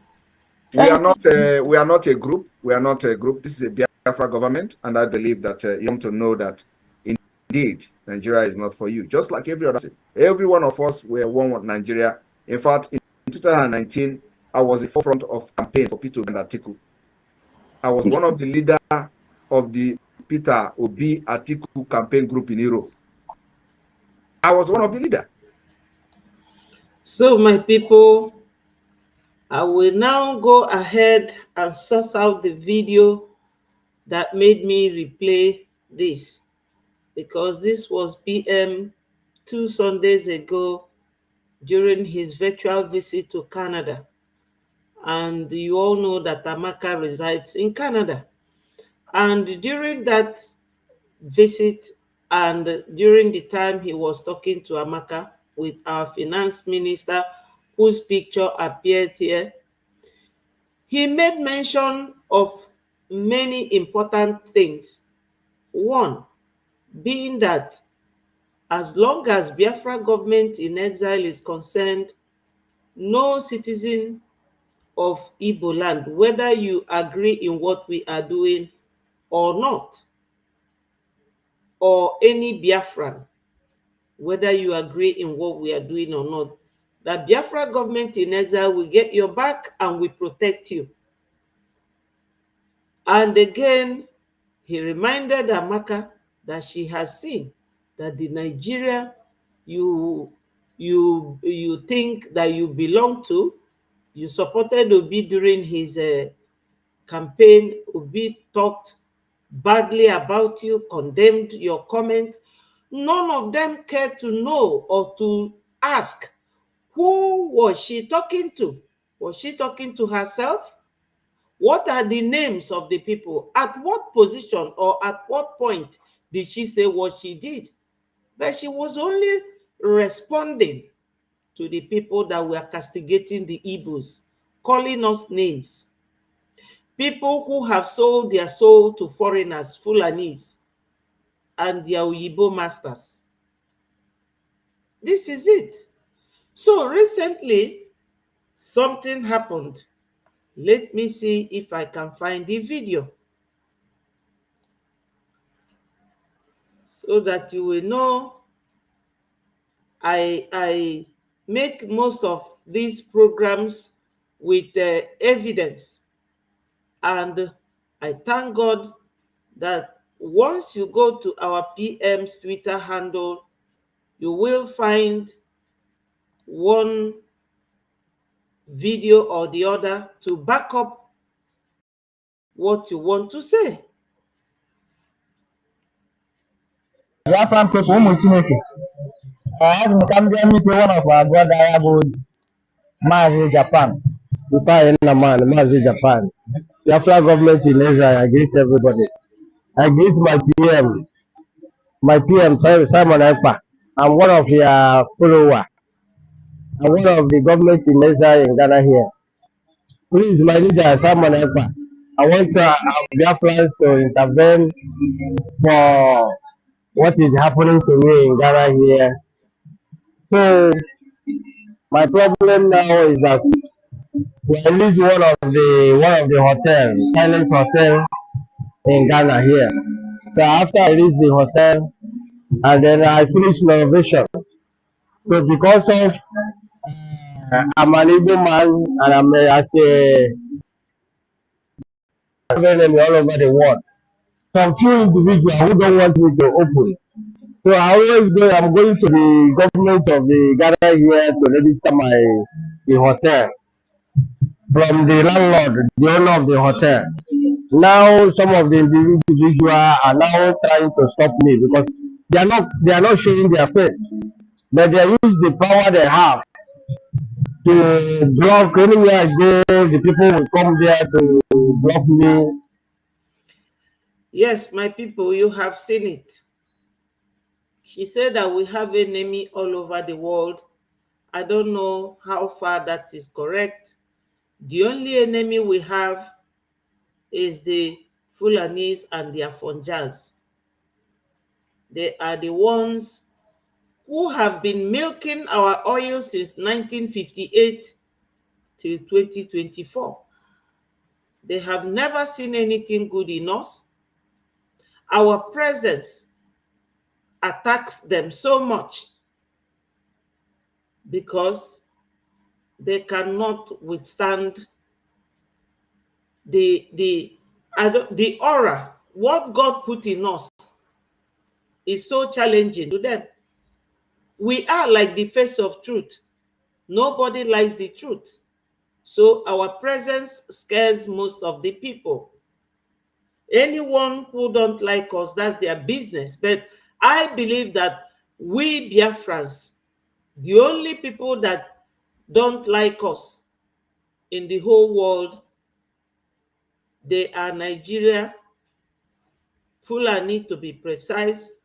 We are not a group. We are not a group. This is a Biafra government, and I believe that you want to know that indeed Nigeria is not for you. Just like every other city. Every one of us were one with Nigeria. In fact, in 2019, I was in the forefront of campaign for Peter and Atiku. I was one of the leaders of the Peter Obi Atiku campaign group in Europe. I was one of the leaders. So, my people, I will now go ahead and source out the video that made me replay this, because this was PM 2 Sundays ago during his virtual visit to Canada. And you all know that Amaka resides in Canada. And during that visit, and during the time he was talking to Amaka with our finance minister, whose picture appears here, he made mention of many important things. One being that as long as Biafra government in exile is concerned, no citizen of Igbo land, whether you agree in what we are doing or not, or any Biafran, whether you agree in what we are doing or not, that Biafra government in exile will get your back and will protect you. And again, he reminded Amaka that she has seen that the Nigeria you think that you belong to, you supported Obi during his campaign. Obi talked badly about you, condemned your comment. None of them cared to know or to ask, who was she talking to? Was she talking to herself? What are the names of the people? At what position or at what point did she say what she did? But she was only responding to the people that were castigating the Igbos, calling us names. People who have sold their soul to foreigners, Fulanis, and their Oyibo masters. This is it. So recently, something happened. Let me see if I can find the video, so that you will know I make most of these programs with evidence. And I thank God that once you go to our PM's Twitter handle, you will find one video or the other to back up what you want to say. Biafran people, ụmụ Chineke, azụ m ka m bịa meet one of our brother ya bụ Maazị Japan. Before I man, Maazị Japan. Biafra government in Israel, I greet everybody. I greet my PM, sorry, Simon Ekpa. I'm one of your follower. I'm one of the government in Israel in Ghana here. Please, my leader, Simon Ekpa, I want Biafrans to intervene for what is happening to me in Ghana here. So my problem now is that we leave one of the hotel, silent hotel in Ghana here. So after I leave the hotel and then I finish renovation. So because of I'm an Igbo man and I'm as a enemy all over the world. Some few individuals who don't want me to open. So I'm going to the government of the Ghana here to register the hotel from the landlord, the owner of the hotel. Now some of the individuals are now trying to stop me because they are not showing their face, but they use the power they have to block anywhere I go. The people will come there to block me. Yes, my people, you have seen it. She said that we have an enemy all over the world. I don't know how far that is correct. The only enemy we have is the Fulanis and their Fonjas. They are the ones who have been milking our oil since 1958 till 2024. They have never seen anything good in us. Our presence attacks them so much because they cannot withstand the aura. What God put in us is so challenging to them. We are like the face of truth. Nobody likes the truth. So our presence scares most of the people. Anyone who don't like us, that's their business. But I believe that we Biafrans, the only people that don't like us in the whole world, they are Nigeria, Fulani to be precise,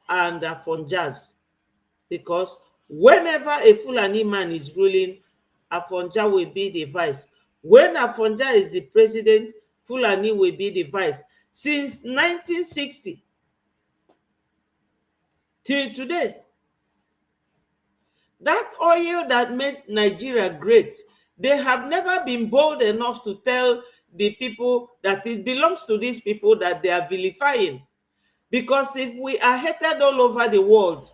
and Afonjas. Because whenever a Fulani man is ruling, Afonja will be the vice. When Afonja is the president, Fulani will be the vice. Since 1960 till today, that oil that made Nigeria great, they have never been bold enough to tell the people that it belongs to these people that they are vilifying. Because if we are hated all over the world,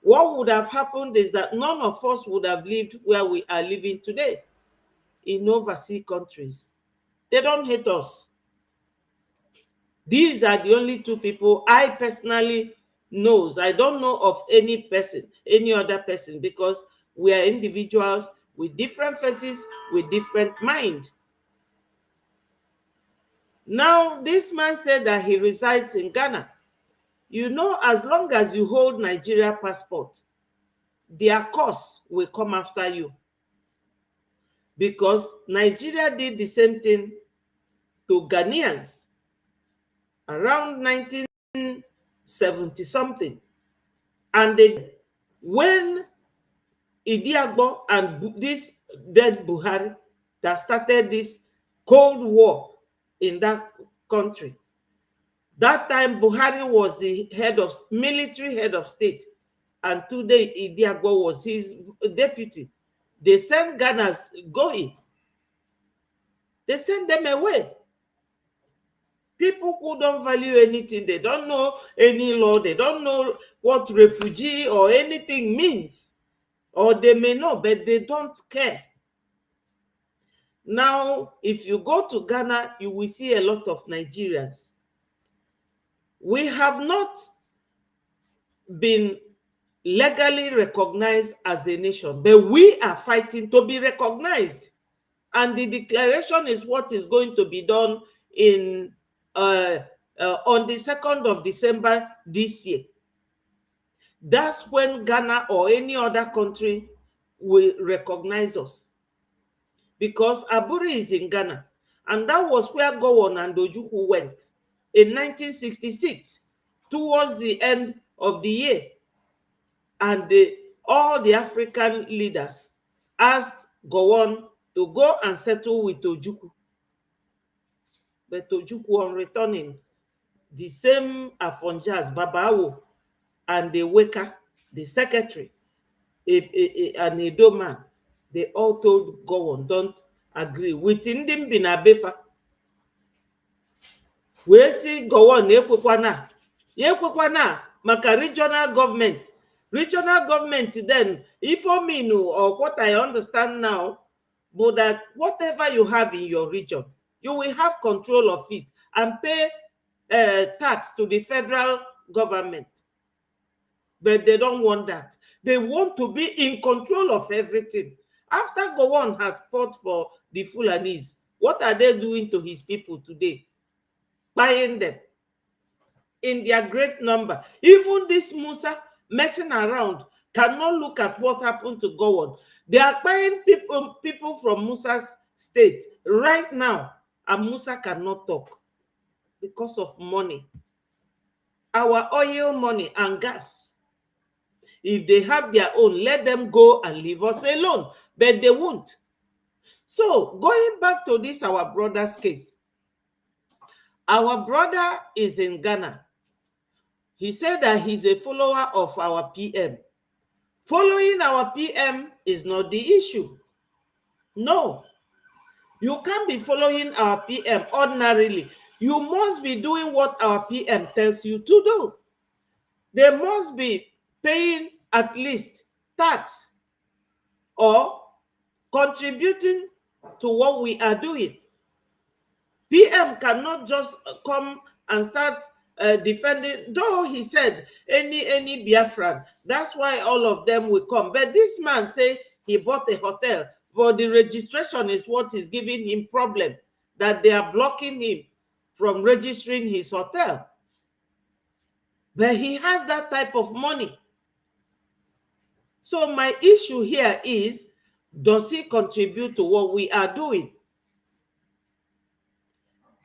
what would have happened is that none of us would have lived where we are living today in overseas countries. They don't hate us. These are the only two people I personally knows. I don't know of any person, any other person, because we are individuals with different faces, with different mind. Now, this man said that he resides in Ghana. You know, as long as you hold Nigeria passport, their cause will come after you. Because Nigeria did the same thing to Ghanaians around 1970 something. And when Idiagbo and this dead Buhari that started this Cold War in that country, that time Buhari was the military head of state, and today Idiagbo was his deputy. They sent Ghanaians going. They sent them away. People who don't value anything, they don't know any law, they don't know what refugee or anything means. Or they may know, but they don't care. Now, if you go to Ghana, you will see a lot of Nigerians. We have not been legally recognized as a nation, but we are fighting to be recognized. And the declaration is what is going to be done in on the 2nd of December this year. That's when Ghana or any other country will recognize us. Because Aburi is in Ghana, and that was where Gowon and Ojukwu went in 1966, towards the end of the year. And all the African leaders asked Gowon to go and settle with Ojukwu. But Ojukwu, on returning, the same Afonjas, Babawo, and the Weka, the secretary, an Edo man, they all told Gowon, don't agree. Within them bin Abefa. We see Gowon, Yekwekwana, maka regional government. Regional government then, if I mean, or what I understand now, but that whatever you have in your region, you will have control of it and pay tax to the federal government. But they don't want that. They want to be in control of everything. After Gowon had fought for the Fulanis, what are they doing to his people today? Buying them in their great number. Even this Musa messing around cannot look at what happened to Gowon. They are buying people from Musa's state right now, and Musa cannot talk because of money. Our oil money and gas. If they have their own, let them go and leave us alone. But they won't. So, going back to this, our brother's case. Our brother is in Ghana. He said that he's a follower of our PM. Following our PM is not the issue. No. You can't be following our PM ordinarily. You must be doing what our PM tells you to do. They must be paying at least tax or contributing to what we are doing. PM cannot just come and start defending, though he said any Biafran, that's why all of them will come. But this man say he bought a hotel, but the registration is what is giving him problem, that they are blocking him from registering his hotel. But he has that type of money. So my issue here is, does he contribute to what we are doing?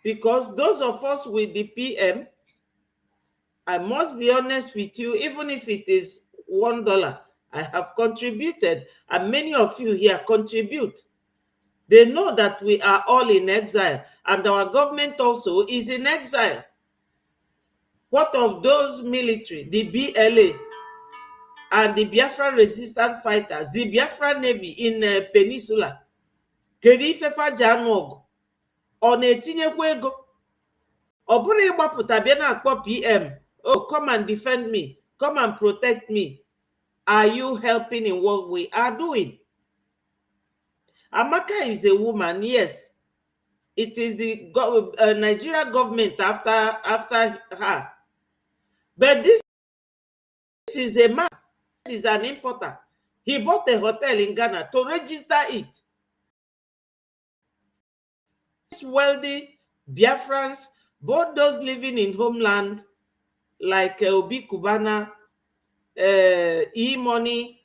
Because those of us with the PM, I must be honest with you, even if it is $1, I have contributed, and many of you here contribute. They know that we are all in exile, and our government also is in exile. What of those military, the BLA, and the Biafran resistant fighters, the Biafran Navy in Peninsula? Kedu ifefa ji anụ ọgụ? Ọ na-etinyekwa ego? Ọ bụrụ ịgbapụta bịa na-akpọ PM, oh, come and defend me, come and protect me. Are you helping in what we are doing? Amaka is a woman, yes. It is the Nigeria government after her. But this is a man, is an importer. He bought a hotel in Ghana to register it. These wealthy Biafrans, both those living in homeland, like Obi Kubana, E-Money,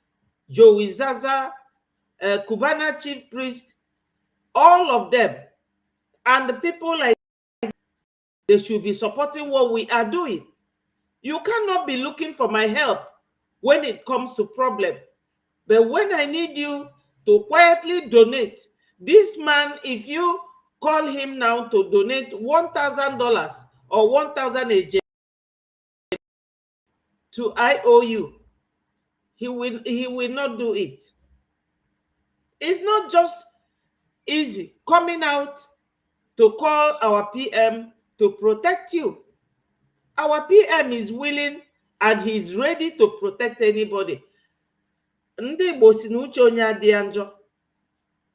Joey Zaza, Kubana chief priest, all of them, and the people like, they should be supporting what we are doing. You cannot be looking for my help when it comes to problem. But when I need you to quietly donate, this man, if you call him now to donate $1,000 or 1,000 AJ to IOU, he will not do it. It's not just easy coming out to call our PM to protect you. Our PM is willing and he's ready to protect anybody.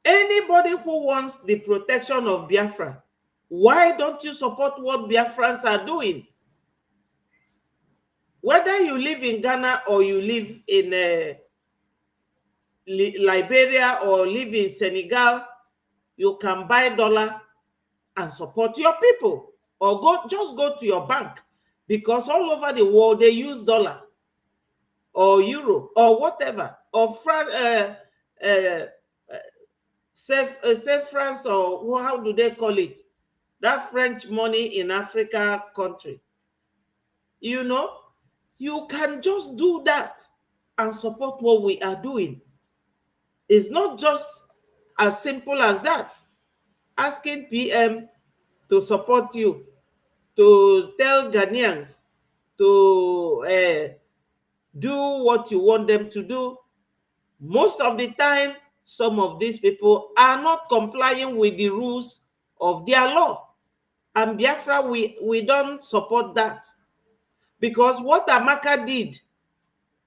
Anybody who wants the protection of Biafra, why don't you support what Biafrans are doing? Whether you live in Ghana or you live in Liberia or live in Senegal, you can buy dollar and support your people, or just go to your bank, because all over the world they use dollar or euro or whatever, or say France, or how do they call it, that French money in Africa country. You know, you can just do that and support what we are doing. It's not just as simple as that. Asking PM to support you, to tell Ghanaians to do what you want them to do. Most of the time, some of these people are not complying with the rules of their law. And Biafra, we don't support that. Because what Amaka did,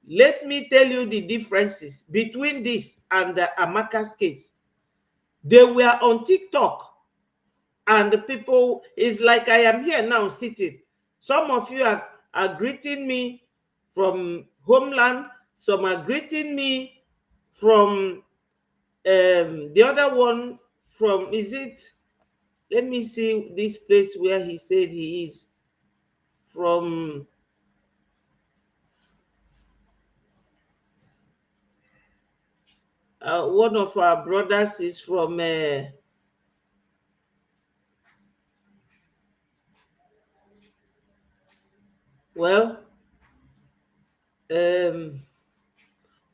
let me tell you the differences between this and the Amaka's case. They were on TikTok, and the people is like I am here now sitting. Some of you are greeting me from homeland. Some are greeting me from the other one from, is it, let me see this place where he said he is from. One of our brothers is from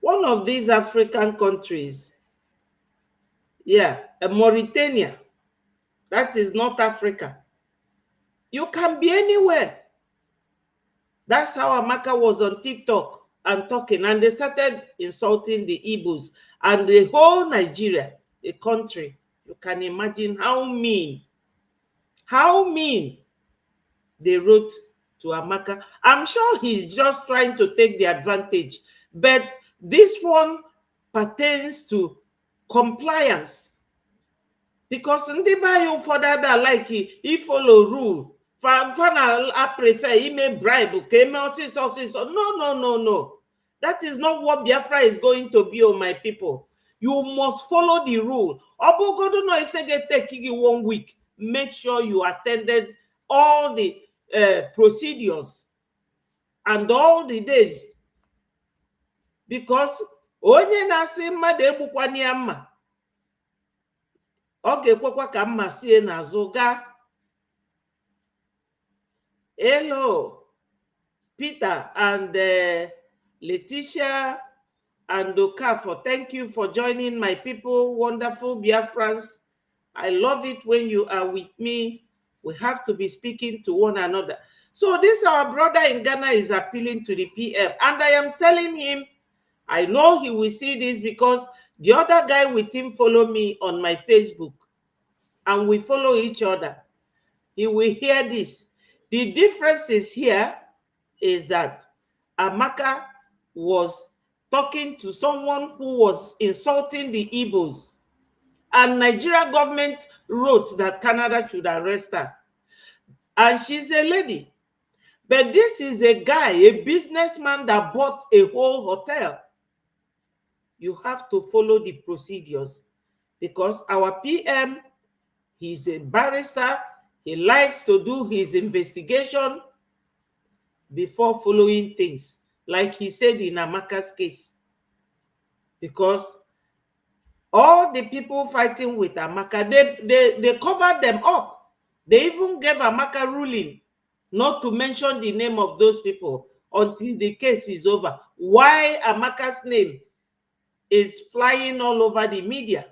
one of these African countries. Yeah, Mauritania. That is not Africa. You can be anywhere. That's how Amaka was on TikTok and talking, and they started insulting the Igbos and the whole Nigeria, the country. You can imagine how mean they wrote to Amaka. I'm sure he's just trying to take the advantage, but this one pertains to compliance, because ndị be anyị ụfọdụ ada like he follow rule I prefer email bribe. Okay, no. No. That is not what Biafra is going to be, oh my people. You must follow the rule. Obogodo no if they get taking you 1 week, make sure you attended all the procedures and all the days. Because onye na-asị mmadụ egbukwana ya mma, ọ ga-ekwekwa ka mma sie n'azụ gaa. Hello, Peter and Letitia and Okafor, thank you for joining my people, wonderful Biafrans. I love it when you are with me. We have to be speaking to one another. So this our brother in Ghana is appealing to the PM, and I am telling him, I know he will see this because the other guy with him follow me on my Facebook, and we follow each other. He will hear this. The difference is here is that Amaka was talking to someone who was insulting the Igbos, and Nigeria government wrote that Canada should arrest her. And she's a lady. But this is a guy, a businessman that bought a whole hotel. You have to follow the procedures because our PM, he's a barrister. He likes to do his investigation before following things, like he said in Amaka's case. Because all the people fighting with Amaka, they covered them up. They even gave Amaka ruling not to mention the name of those people until the case is over. Why Amaka's name is flying all over the media,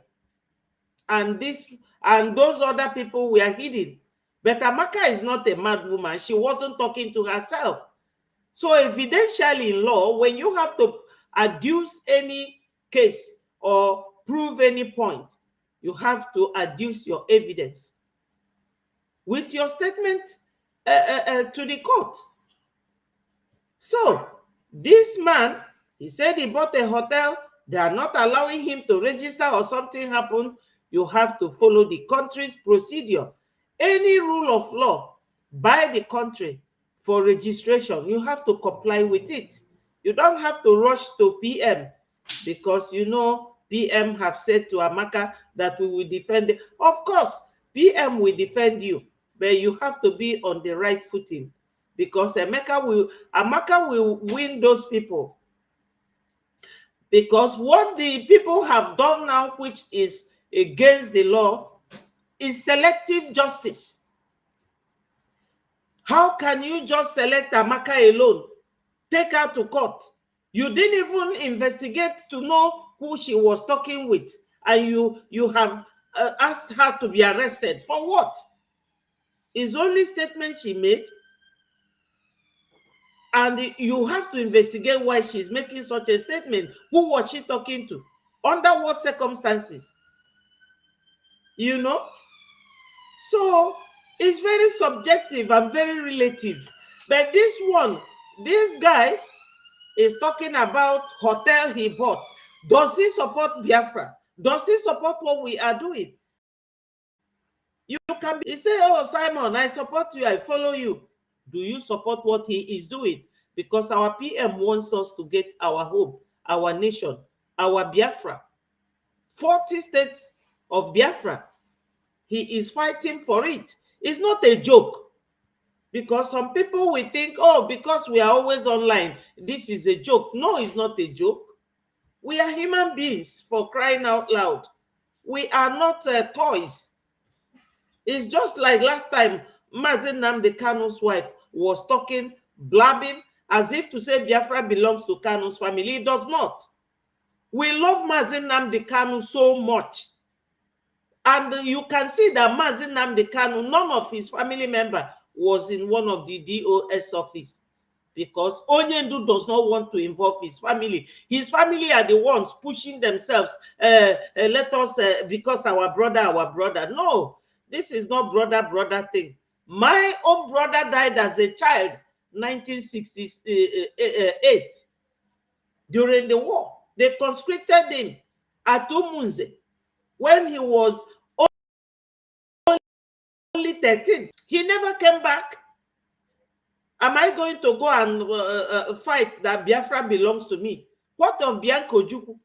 and those other people were hidden. But Amaka is not a mad woman. She wasn't talking to herself. So evidentially in law, when you have to adduce any case or prove any point, you have to adduce your evidence with your statement to the court. So this man, he said he bought a hotel. They are not allowing him to register, or something happened. You have to follow the country's procedure. Any rule of law by the country for registration, you have to comply with it. You don't have to rush to PM because you know PM have said to Amaka that we will defend it. Of course, PM will defend you, but you have to be on the right footing because Amaka will win those people. Because what the people have done now, which is against the law, is selective justice. How can you just select Amaka alone, take her to court? You didn't even investigate to know who she was talking with, and you have asked her to be arrested. For what? Is only statement she made, and you have to investigate why she's making such a statement. Who was she talking to? Under what circumstances? You know? So it's very subjective and very relative. But this guy is talking about hotel he bought. Does he support Biafra? Does he support what we are doing? You can be, he say, oh, Simon, I support you, I follow you. Do you support what he is doing? Because our PM wants us to get our home, our nation, our Biafra. 40 states of Biafra. He is fighting for it. It's not a joke. Because some people will think, oh, because we are always online, this is a joke. No, it's not a joke. We are human beings, for crying out loud. We are not toys. It's just like last time, Mazi Nnamdi Kanu's wife was talking, blabbing, as if to say Biafra belongs to Kanu's family. It does not. We love Mazi Nnamdi Kanu so much. And you can see that Mazi Nnamdi Kanu, none of his family member was in one of the DOS office, because Onyendu does not want to involve his family. His family are the ones pushing themselves. Let us, because our brother. No, this is not brother thing. My own brother died as a child, 1968, during the war. They conscripted him at Umunze when he was only 13. He never came back. Am I going to go and fight that Biafra belongs to me? What of Bianco Juku?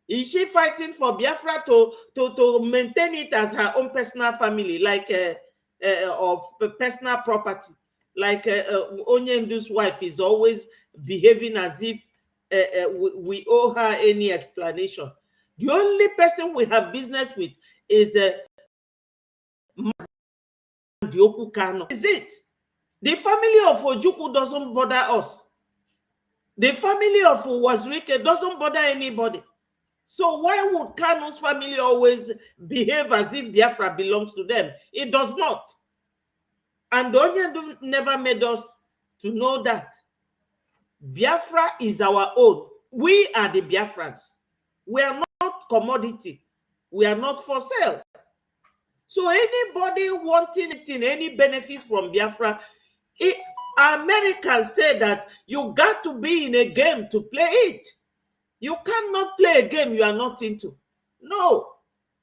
Is she fighting for Biafra to maintain it as her own personal family, like of personal property? Like Onyendu's wife is always behaving as if we owe her any explanation. The only person we have business with is Dioku Kano. Is it? The family of Ojukwu doesn't bother us. The family of Wazirike doesn't bother anybody. So why would Kano's family always behave as if Biafra belongs to them? It does not. And Onyendu never made us to know that Biafra is our own. We are the Biafrans. We are not commodity. We are not for sale. So anybody wanting any benefit from Biafra, Americans say that you got to be in a game to play it. You cannot play a game you are not into. No.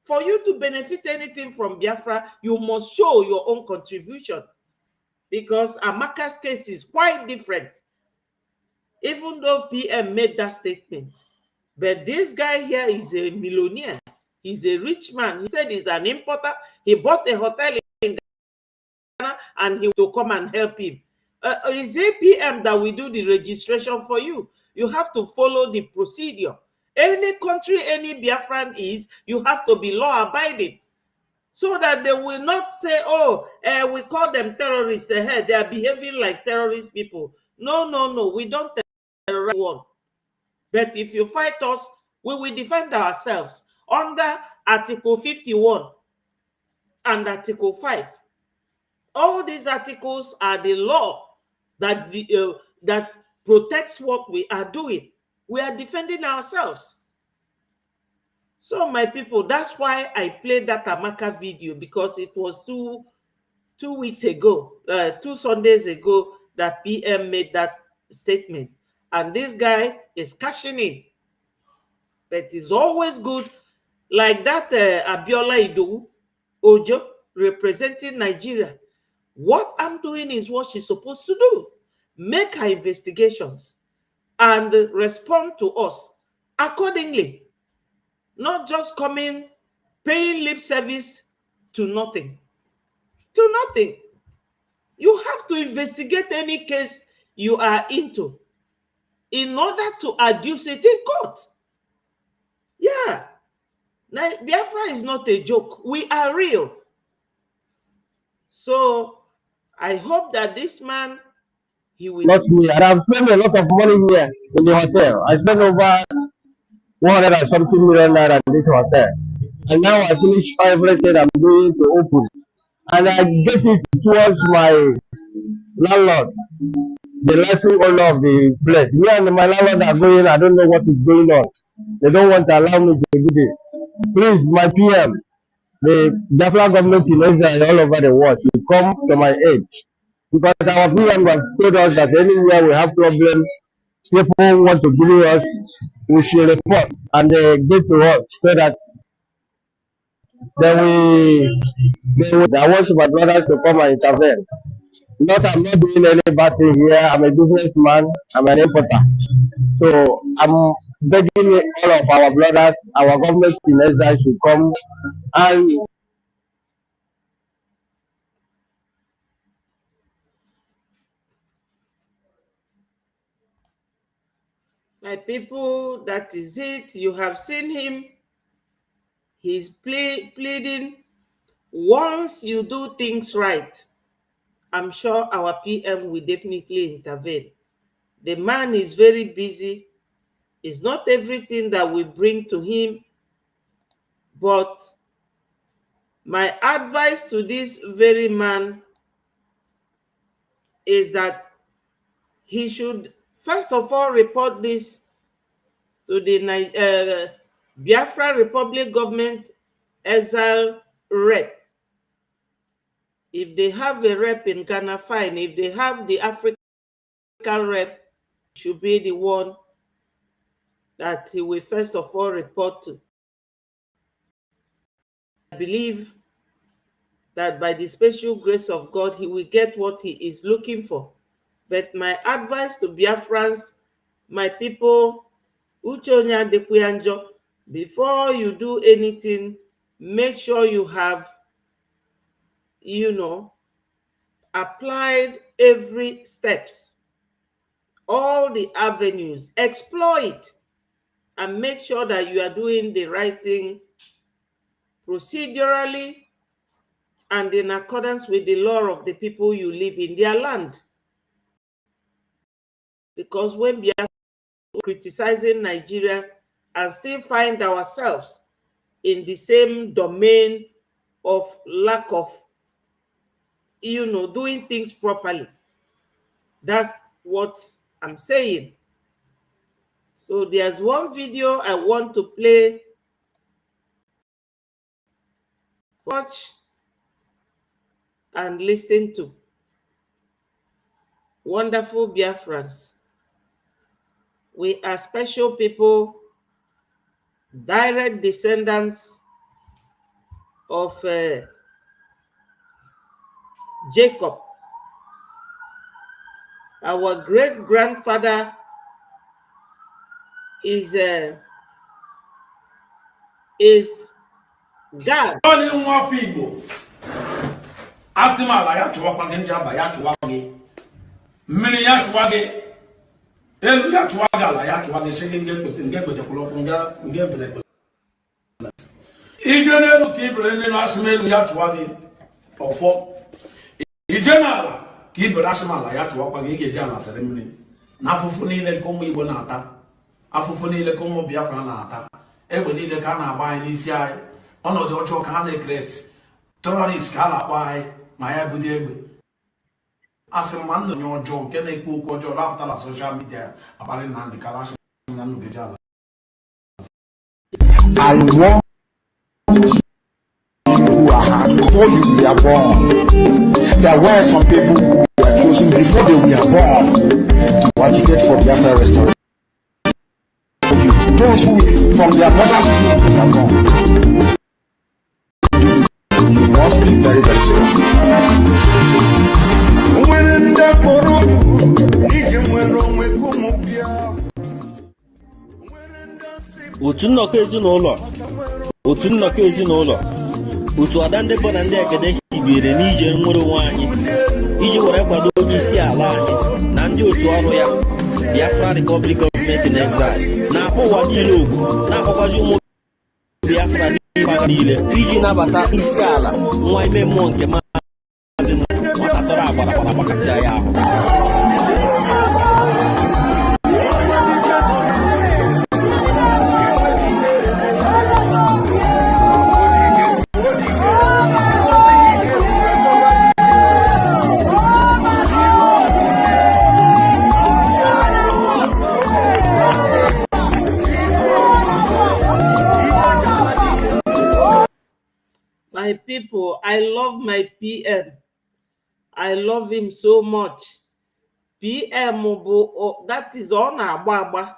For you to benefit anything from Biafra, you must show your own contribution. Because Amaka's case is quite different. Even though PM made that statement. But this guy here is a millionaire. He's a rich man. He said he's an importer. He bought a hotel in Ghana and he will come and help him. Is it PM that will do the registration for you? You have to follow the procedure. Any country, any Biafran is, you have to be law-abiding. So that they will not say, oh, we call them terrorists. They are behaving like terrorist people. No, no, no. We don't terrorize anyone. But if you fight us, we will defend ourselves under Article 51 and Article 5. All these articles are the law that that protects what we are doing. We are defending ourselves. So my people, that's why I played that Amaka video, because it was two weeks ago, 2 Sundays ago, that PM made that statement. And this guy is cashing in. But it's always good, like that Abiola Idowu Ojo representing Nigeria. What I'm doing is what she's supposed to do. Make her investigations and respond to us accordingly. Not just coming, paying lip service to nothing. To nothing. You have to investigate any case you are into in order to adduce it in court. Yeah. Now, Biafra is not a joke. We are real. So I hope that this man, he will Not me. And I've spent a lot of money here in the hotel. I spent over 100 and something million naira in this hotel. And now I finish everything I'm doing to open. And I get it towards my landlords, the licensing owner of the place. Me and my landlord are going, I don't know what is going on. They don't want to allow me to do this. Please, my PM, the Biafra government in Israel all over the world should come to my aid. Because our PM has told us that anywhere we have problems, people want to bully us, we should report and they get to us so that then I want my brothers to come and intervene. I'm not doing any bad thing here. I'm a businessman. I'm an importer. So I'm begging all of our brothers, our government in Israel should come and my people, that is it. You have seen him. He's pleading. Once you do things right, I'm sure our PM will definitely intervene. The man is very busy. It's not everything that we bring to him. But my advice to this very man is that he should, first of all, report this to the Biafra Republic government exile rep. If they have a rep in Ghana, fine. If they have the African rep, should be the one that he will first of all report to. I believe that by the special grace of God, he will get what he is looking for. But my advice to Biafrans, my people, Uchonya Dekuyanjo, before you do anything, make sure you have, applied every steps, all the avenues, explore it, and make sure that you are doing the right thing procedurally and in accordance with the law of the people you live in their land. Because when we are criticizing Nigeria and still find ourselves in the same domain of lack of, doing things properly, that's what I'm saying. So there's one video I want to play. Watch and listen to. Wonderful Biafrans. We are special people, direct descendants of Jacob. Our great-grandfather is God. Elu ya tuwagala ya tuwage shege ngebe kulo ngebe ije nelu kibre nelu asmelu ya tuwage ofo ije nala kibre asmala ya tuwage ige jana seremni na fufu niile komo Igbo na ata afufu niile komo Biafra na ata egbe niile ka na agba anyị n'isi anyị ọnọdụ ọjọọ ka ha na create terrorist ka ala agba anyị ma ya budi egbe as a man, your job, can they cook or job after la social media about in the Kalash and the Jala? I want who are hard before you were born. There were some people who were chosen before they were born to agitate for Biafra restoration. Those who, from their mother's womb, were born. You must be very, very serious. otu nnọkọ ezinụlọ otu ada ndị bụ na ndị egede hibere n'ije nwere onwe anyị iji were kwado onye isi ala anyị na ndị otu ọrụ ya Biafra Republic Government in Exile na-akpọ ụwa niile ogu na-akpọkwazi ụmụ Biafra niile iji nabata isi ala nwa ime mmụọ nke maazị nwata tọrọ agbara gbakasị ya ahụ. My people, I love my PM. I love him so much. PM, that is on agba.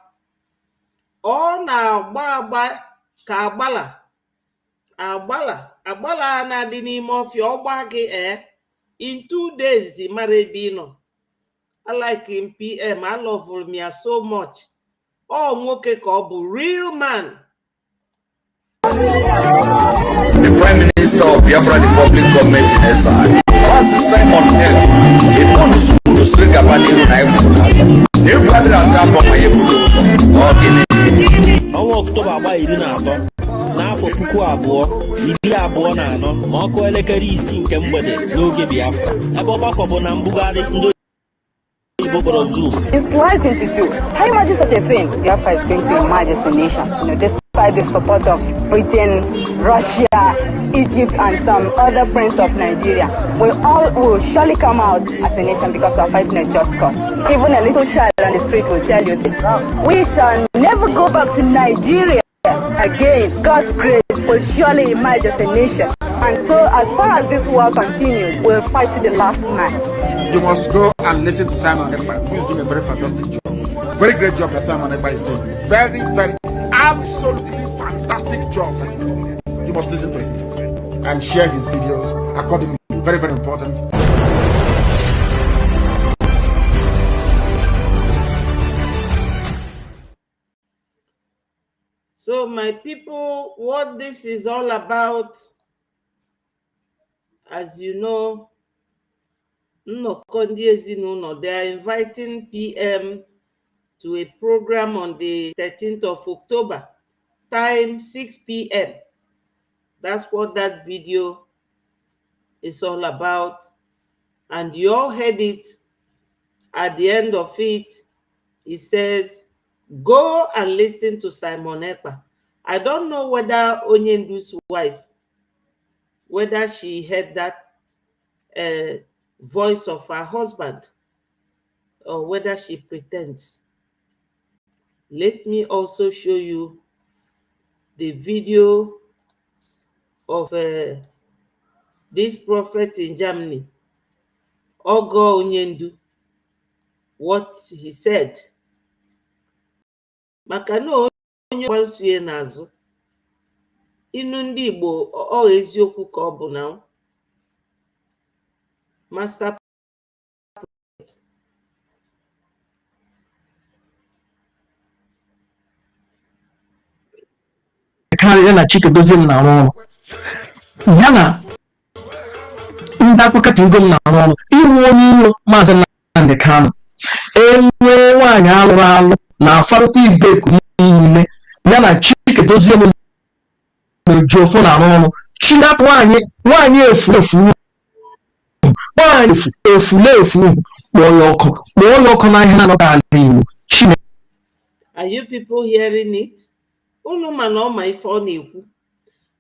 On agba ka agbala na di n'ime ofia ogba gị in 2 days Marabino. I like him PM. I love him so much. Oh, nwoke ka ọ bụ real man. The Prime Minister of Biafra Republic Government in Exile was Simon L. He wants to speak about the ọnwa Ọktoba agba 13 n'afọ 2024 ma ọkụ elekere 6 nke mgbede n'oge Biafra ebe ọgbakọ bụ na mbugharị ndị Igbo Zoom. It's life into how you imagine such a thing? Biafra is going to emerge as a nation, despite the support of Britain, Russia, Egypt, and some other friends of Nigeria. We all will surely come out as a nation because we are fighting a just cause. Even a little child on the street will tell you this. We shall never go back to Nigeria again. God's grace will surely emerge as a nation. And so, as far as this war continues, we'll fight to the last man. You must go and listen to Simon Ekpa, who is doing a very fantastic job. Very great job that Simon Ekpa is doing. Very, very, absolutely fantastic job that he's doing. You must listen to him and share his videos accordingly. Very, very important. So my people, what this is all about, as you know, they are inviting PM to a program on the 13th of October, time 6 p.m. That's what that video is all about. And you all heard it. At the end of it, it says, go and listen to Simon Ekpa. I don't know whether Onyendu's wife, whether she heard that voice of her husband, or whether she pretends. Let me also show you the video of this prophet in Germany, Ogo Onyendu, what he said. Maka na onye gbalsue n'azụ, inu ndị Igbo ọ eziokwu ka ọ bụ na master karịa na Chikedozie m na-arụ ọrụ ya na ndị akpọkọta ego m na-arụ ọrụ iwu onye iro Maazị Nnamdi Kanu enwe nwaanyị alụrụ alụ na afarụkwa Ibeku niile ya na Chikedozie m na-eji ofu na-arụ ọrụ chinapụ nwaanyị efulefu kpọọ ya ọkụ n'ahịa na-anọghị ala Igbo Chineke. Are you people hearing it? Unu ma na ọma ife ọ na-ekwu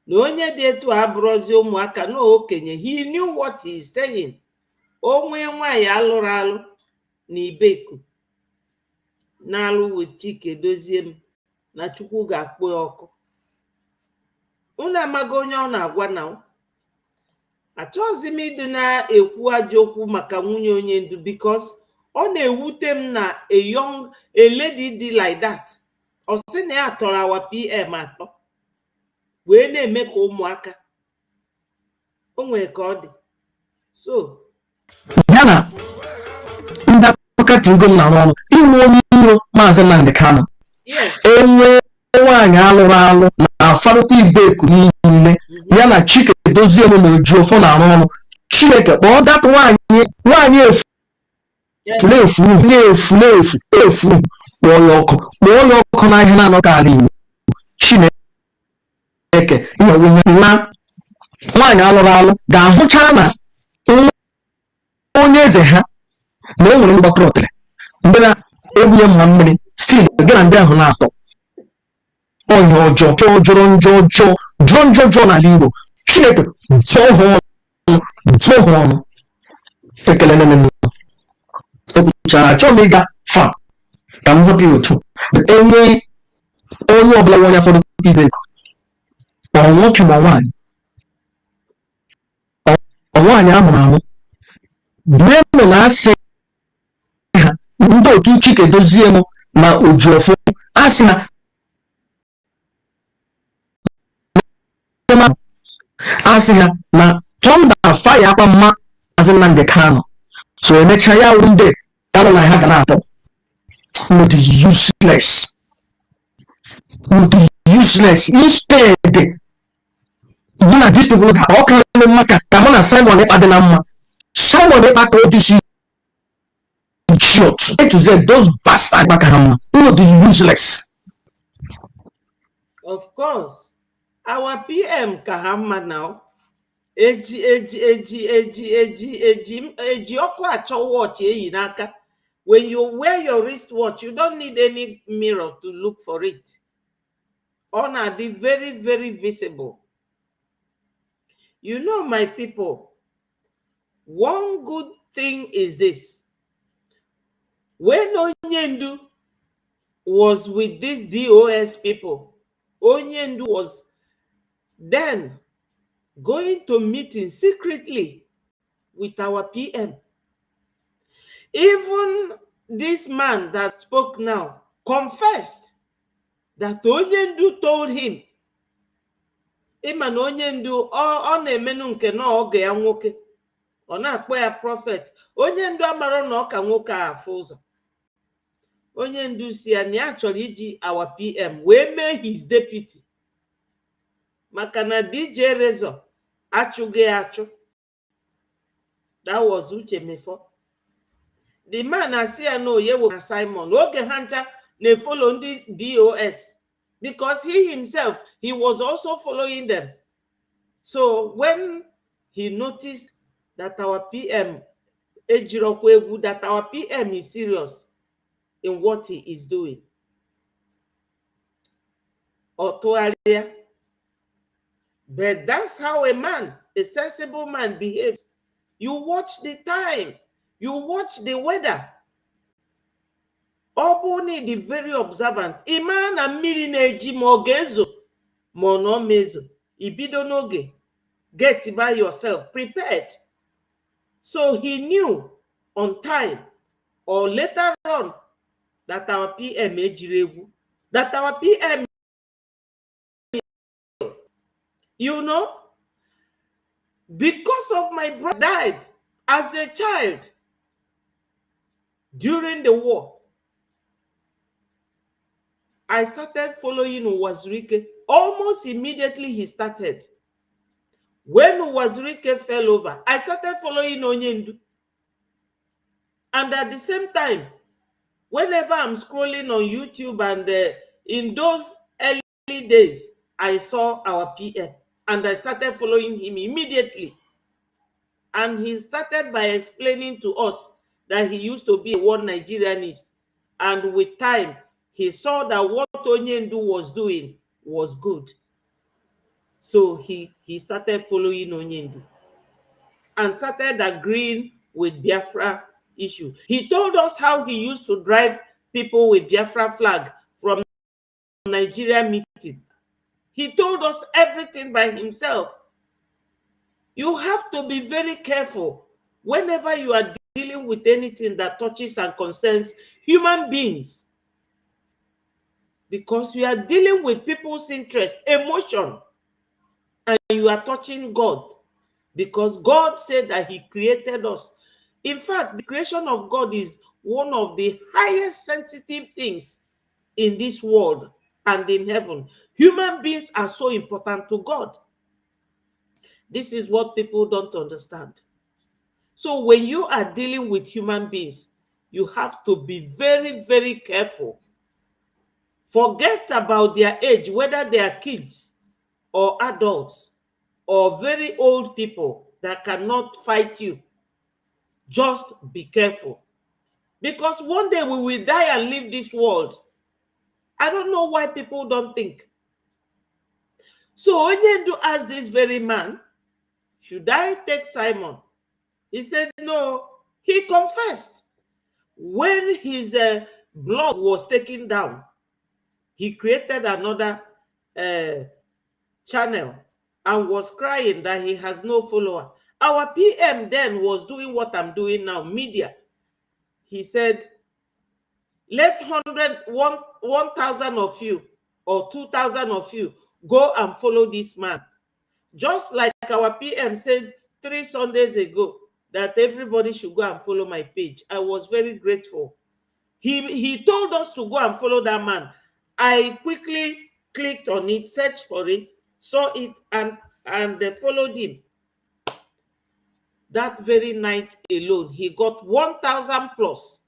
na onye dị etu abụrụzi ụmụaka na okenye. He knew what he is saying. Onwe nwaanyị alụrụ alụ na Ibeku na-alụ with Chikedozie m na Chukwu ga-akpọ ya ọkụ. Unu amaghị onye ọ na-agwa na achọghịzi m ịdị na-ekwu ajọ okwu maka nwunye Onyendu because ọ na-ewute m na a lady dị like that. Ọ sị na ya tọrọ awa PM atọ wee na-eme ka ụmụaka. O nwere ka ọ dị. So ya na ndị akpọkọta ego m na-arụ ọrụ iwu onye iro Maazị Nnamdi Kanu enwe nwaanyị alụrụ alụ na afarụkwa Ibeku niile ya na Chikedozie m na-eji ofu na-arụ ọrụ Chineke kpọọ dapụ nwaanyị efulefu kpọọ ya ọkụ n'ahịa na-anọghị ala Igbo Chineke na nwaanyị alụrụ alụ ga-ahụcha na onye eze ha na o nwere mgbakọrọ ọtịrị mgbe na-ebunye mma mmiri stil gị na ndị ahụ na-atọ onye ọjọọ jọrọ njọ n'ala Igbo Chineke jụọ ha ọnụ ekele nene ekwuchara achọghị m ịga fa ka m hapụ otu enwe onye ọbụla nwe onye afọdụ Ibeku ọ nwoke ma nwaanyị amụrụ amụ bụrụ na asị ha ndị otu Chikedozie m na Ojuofu asị na asị ha na tọnda faya akwa mma Maazị Nnamdi Kanu so emecha ya ndị kalụ na ha ga na-atọ not useless instead mụ na these people ka ọ karịrị maka ka mụ na Simon Ekpa dị na mma Simon Ekpa ka o disi idiot A to Z those bastards maka ha mma not useless. Of course, our PM ka ha mma now. Eji ọkụ achọ watch eyi n'aka. When you wear your wristwatch, you don't need any mirror to look for it. On are the very, very visible. You know, my people, one good thing is this. When Onyendu was with these DOS people, Onyendu was then going to meeting secretly with our PM. Even this man that spoke now confessed that Onyendu told him, Iman Onyendu, ọ na-emenu nke na oge ya nwoke, ọ na-akpọ ya prophet. Onyendu amara na ọ ka nwoke a afụ ụzọ. onye ndu si ya na ya chọrọ iji our PM wee mee his deputy maka na DJ Razor achụghị achụ. That was Uche Mefo. The man asị ya na oye wụ Simon oge ha ncha na-follow ndị DOS because he himself, he was also following them. So when he noticed that our PM Ejirokwu, that our PM is serious in what he is doing, Otoalia. But that's how a man, a sensible man, behaves. You watch the time, you watch the weather. Obuni the very observant. Iman na mmiri na-eji ma ọ ga-ezo ma ọ nọ mezo. Ibido n'oge. Get by yourself, prepared. So he knew on time or later on that our PM Ejirewu, that our PM, you know, because of my brother died as a child during the war, I started following Uwazurike. Almost immediately he started. When Uwazurike fell over, I started following Onyendu. And at the same time, whenever I'm scrolling on YouTube and in those early days, I saw our PM and I started following him immediately. And he started by explaining to us that he used to be a one Nigerianist. And with time, he saw that what Onyendu was doing was good. So he started following Onyendu and started agreeing with Biafra issue. He told us how he used to drive people with Biafra flag from Nigeria meeting. He told us everything by himself. You have to be very careful whenever you are dealing with anything that touches and concerns human beings, because you are dealing with people's interest, emotion, and you are touching God, because God said that he created us. In fact, the creation of God is one of the highest sensitive things in this world and in heaven. Human beings are so important to God. This is what people don't understand. So when you are dealing with human beings, you have to be very, very careful. Forget about their age, whether they are kids or adults or very old people that cannot fight you. Just be careful. Because one day we will die and leave this world. I don't know why people don't think. So Onyendu asked this very man, should I take Simon? He said no. He confessed. When his blog was taken down, he created another channel and was crying that he has no follower. Our PM then was doing what I'm doing now, media. He said, let 1,000 of you or 2,000 of you go and follow this man. Just like our PM said 3 Sundays ago that everybody should go and follow my page. I was very grateful. He told us to go and follow that man. I quickly clicked on it, searched for it, saw it, and followed him. That very night alone, he got 1,000 plus.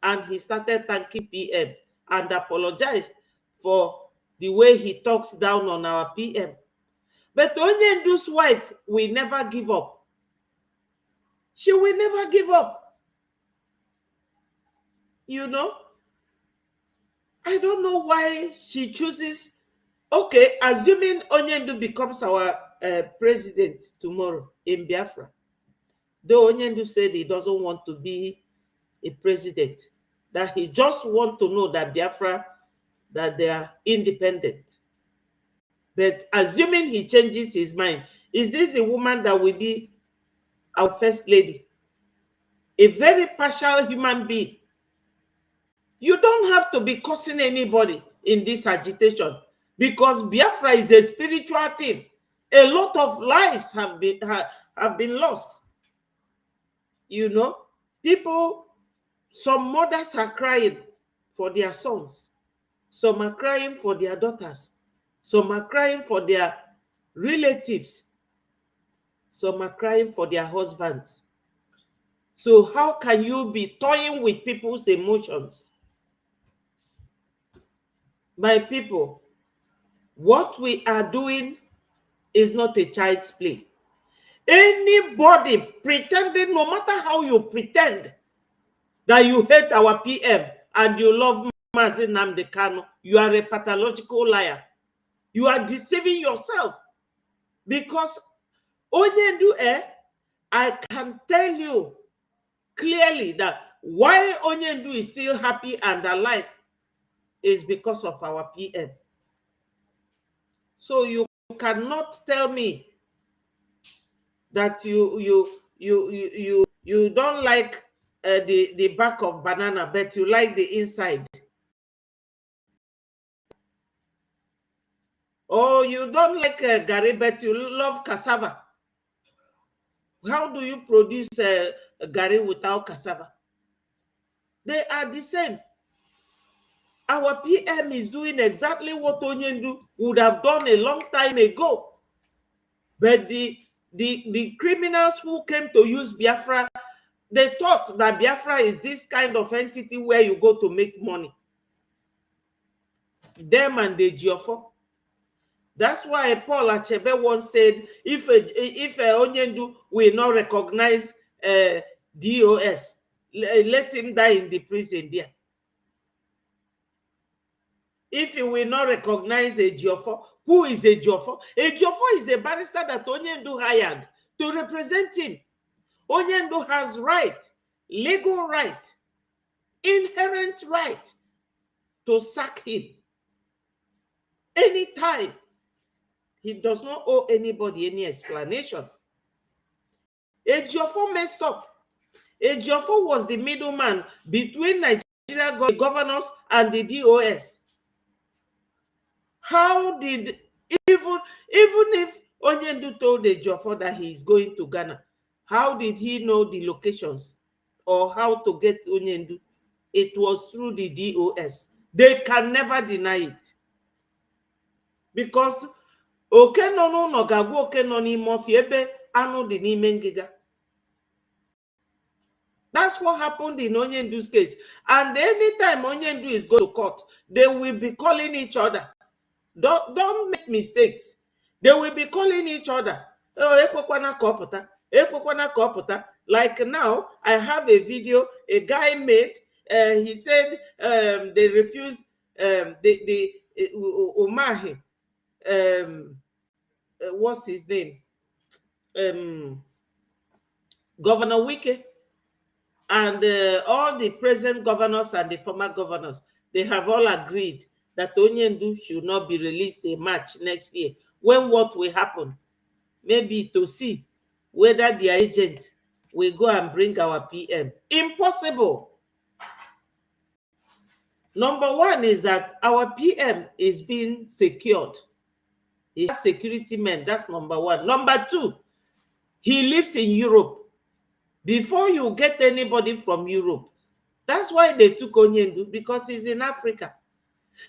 And he started thanking PM and apologized for the way he talks down on our PM. But Onyendu's wife will never give up. She will never give up. You know? I don't know why she chooses. Okay, assuming Onyendu becomes our president tomorrow in Biafra, though Onyendu said he doesn't want to be a president, that he just wants to know that Biafra, that they are independent. But assuming he changes his mind, is this a woman that will be our first lady? A very partial human being. You don't have to be cursing anybody in this agitation, because Biafra is a spiritual thing. A lot of lives have been lost. You know, people, some mothers are crying for their sons. Some are crying for their daughters. Some are crying for their relatives. Some are crying for their husbands. So how can you be toying with people's emotions? My people, what we are doing is not a child's play. Anybody pretending, no matter how you pretend that you hate our PM and you love Mazi Nnamdi Kanu, you are a pathological liar. You are deceiving yourself. Because Onyendu, I can tell you clearly that why Onyendu is still happy and alive is because of our PM. So you cannot tell me that you don't like the back of banana, but you like the inside. Or you don't like gari, but you love cassava. How do you produce gari without cassava? They are the same. Our PM is doing exactly what Onyendu would have done a long time ago. But the criminals who came to use Biafra, they thought that Biafra is this kind of entity where you go to make money. Them and the Geoffo. That's why Paul Achebe once said, if Onyendu will not recognize DOS, let him die in the prison there. If he will not recognize a Geoffo, who is a Geoffo? A Geoffo is a barrister that Onyendu hired to represent him. Onyendu has right, legal right, inherent right to sack him anytime. He does not owe anybody any explanation. Ejiofor messed up. Ejiofor was the middleman between Nigeria governors and the DOS. How did, even if Onyendu told Ejiofor that he is going to Ghana, how did he know the locations or how to get Onyendu? It was through the DOS. They can never deny it. Because oke no n'ụlọ ga-agwa oke no n'ime ọfịa ebe anụ dị n'ime ngịga. That's what happened in Onyendu's case. And anytime Onyendu is going to court, they will be calling each other. Don't make mistakes. They will be calling each other. Oh, ekwekwana kopota, ekwekwana kopota. Like now, I have a video a guy made. He said they refused the Umahi. What's his name? Governor Wike and all the present governors and the former governors, they have all agreed that Onyendu should not be released a March next year. When what will happen? Maybe to see whether their agent will go and bring our PM. Impossible. Number one is that our PM is being secured. He has security men. That's number one. Number two, he lives in Europe. Before you get anybody from Europe, that's why they took Onyendu, because he's in Africa.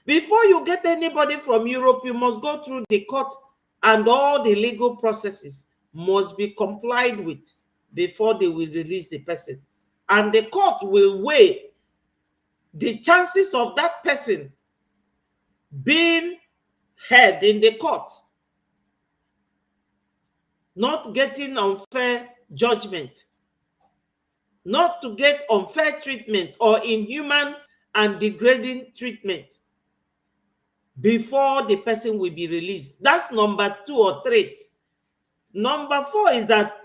Before you get anybody from Europe, you must go through the court, and all the legal processes must be complied with before they will release the person. And the court will weigh the chances of that person being heard in the court, not getting unfair judgment, not to get unfair treatment or inhuman and degrading treatment before the person will be released. That's number 2 or 3. Number 4 is that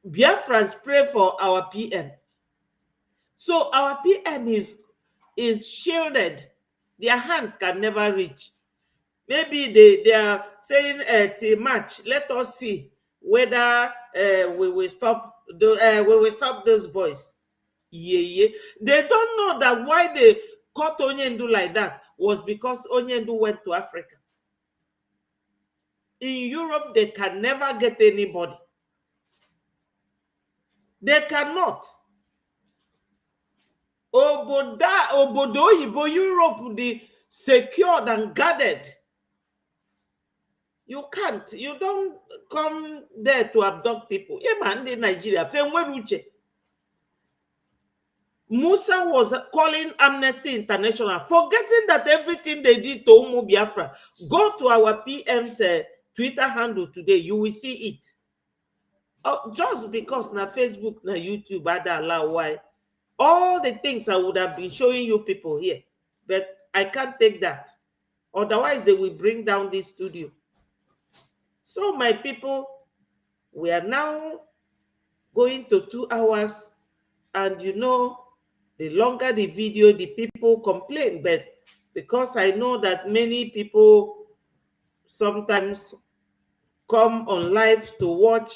Biafrans pray for our PM. So our PM is shielded. Their hands can never reach. Maybe they are saying till March, let us see whether we will stop those boys. Yeah. They don't know that why they caught Onyendu like that was because Onyendu went to Africa. In Europe, they can never get anybody. They cannot. Obodo Oyibo, Europe, the secured and guarded. You can't. You don't come there to abduct people. Yeah, man, in Nigeria. Musa was calling Amnesty International, forgetting that everything they did to Umu Biafra. Go to our PM's Twitter handle today. You will see it. Oh, just because na Facebook, na YouTube, I don't allow why. All the things I would have been showing you people here. But I can't take that. Otherwise, they will bring down this studio. So, my people, we are now going to 2 hours. And you know, the longer the video, the people complain. But because I know that many people sometimes come on live to watch,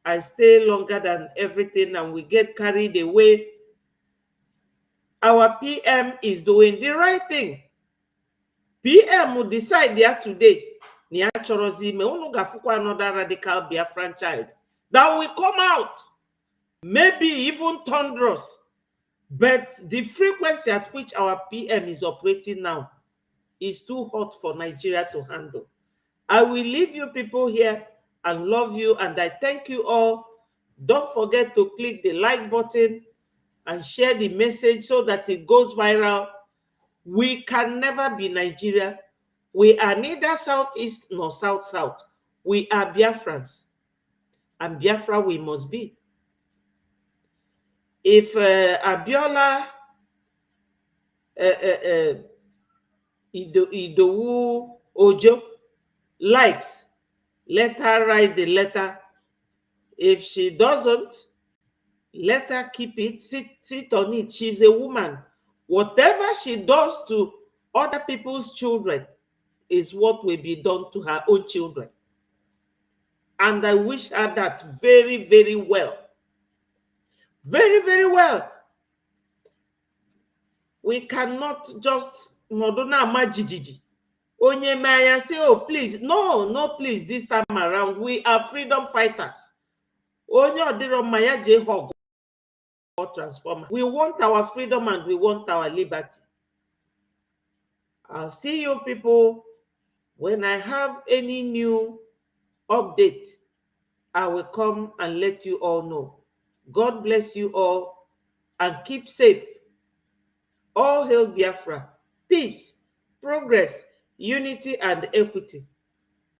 I stay longer than everything and we get carried away. Our PM is doing the right thing. PM will decide there today. Another radical Biafran child that will come out, maybe even thunderous. But the frequency at which our PM is operating now is too hot for Nigeria to handle. I will leave you people here and love you, and I thank you all. Don't forget to click the like button and share the message so that it goes viral. We can never be Nigeria. We are neither Southeast nor South-South. We are Biafrans. And Biafra we must be. If Abiola Idowu Ojo likes, let her write the letter. If she doesn't, let her keep it, sit on it. She's a woman. Whatever she does to other people's children is what will be done to her own children. And I wish her that very, very well. Very, very well. We cannot just Modona Majidiji. Onye Maya say, oh, please. No, please, this time around. We are freedom fighters. Onye Odiro Maya J. Hog or transformer. We want our freedom and we want our liberty. I'll see you people when I have any new update. I will come and let you all know. God bless you all and keep safe. All hail Biafra. Peace, progress, unity, and equity.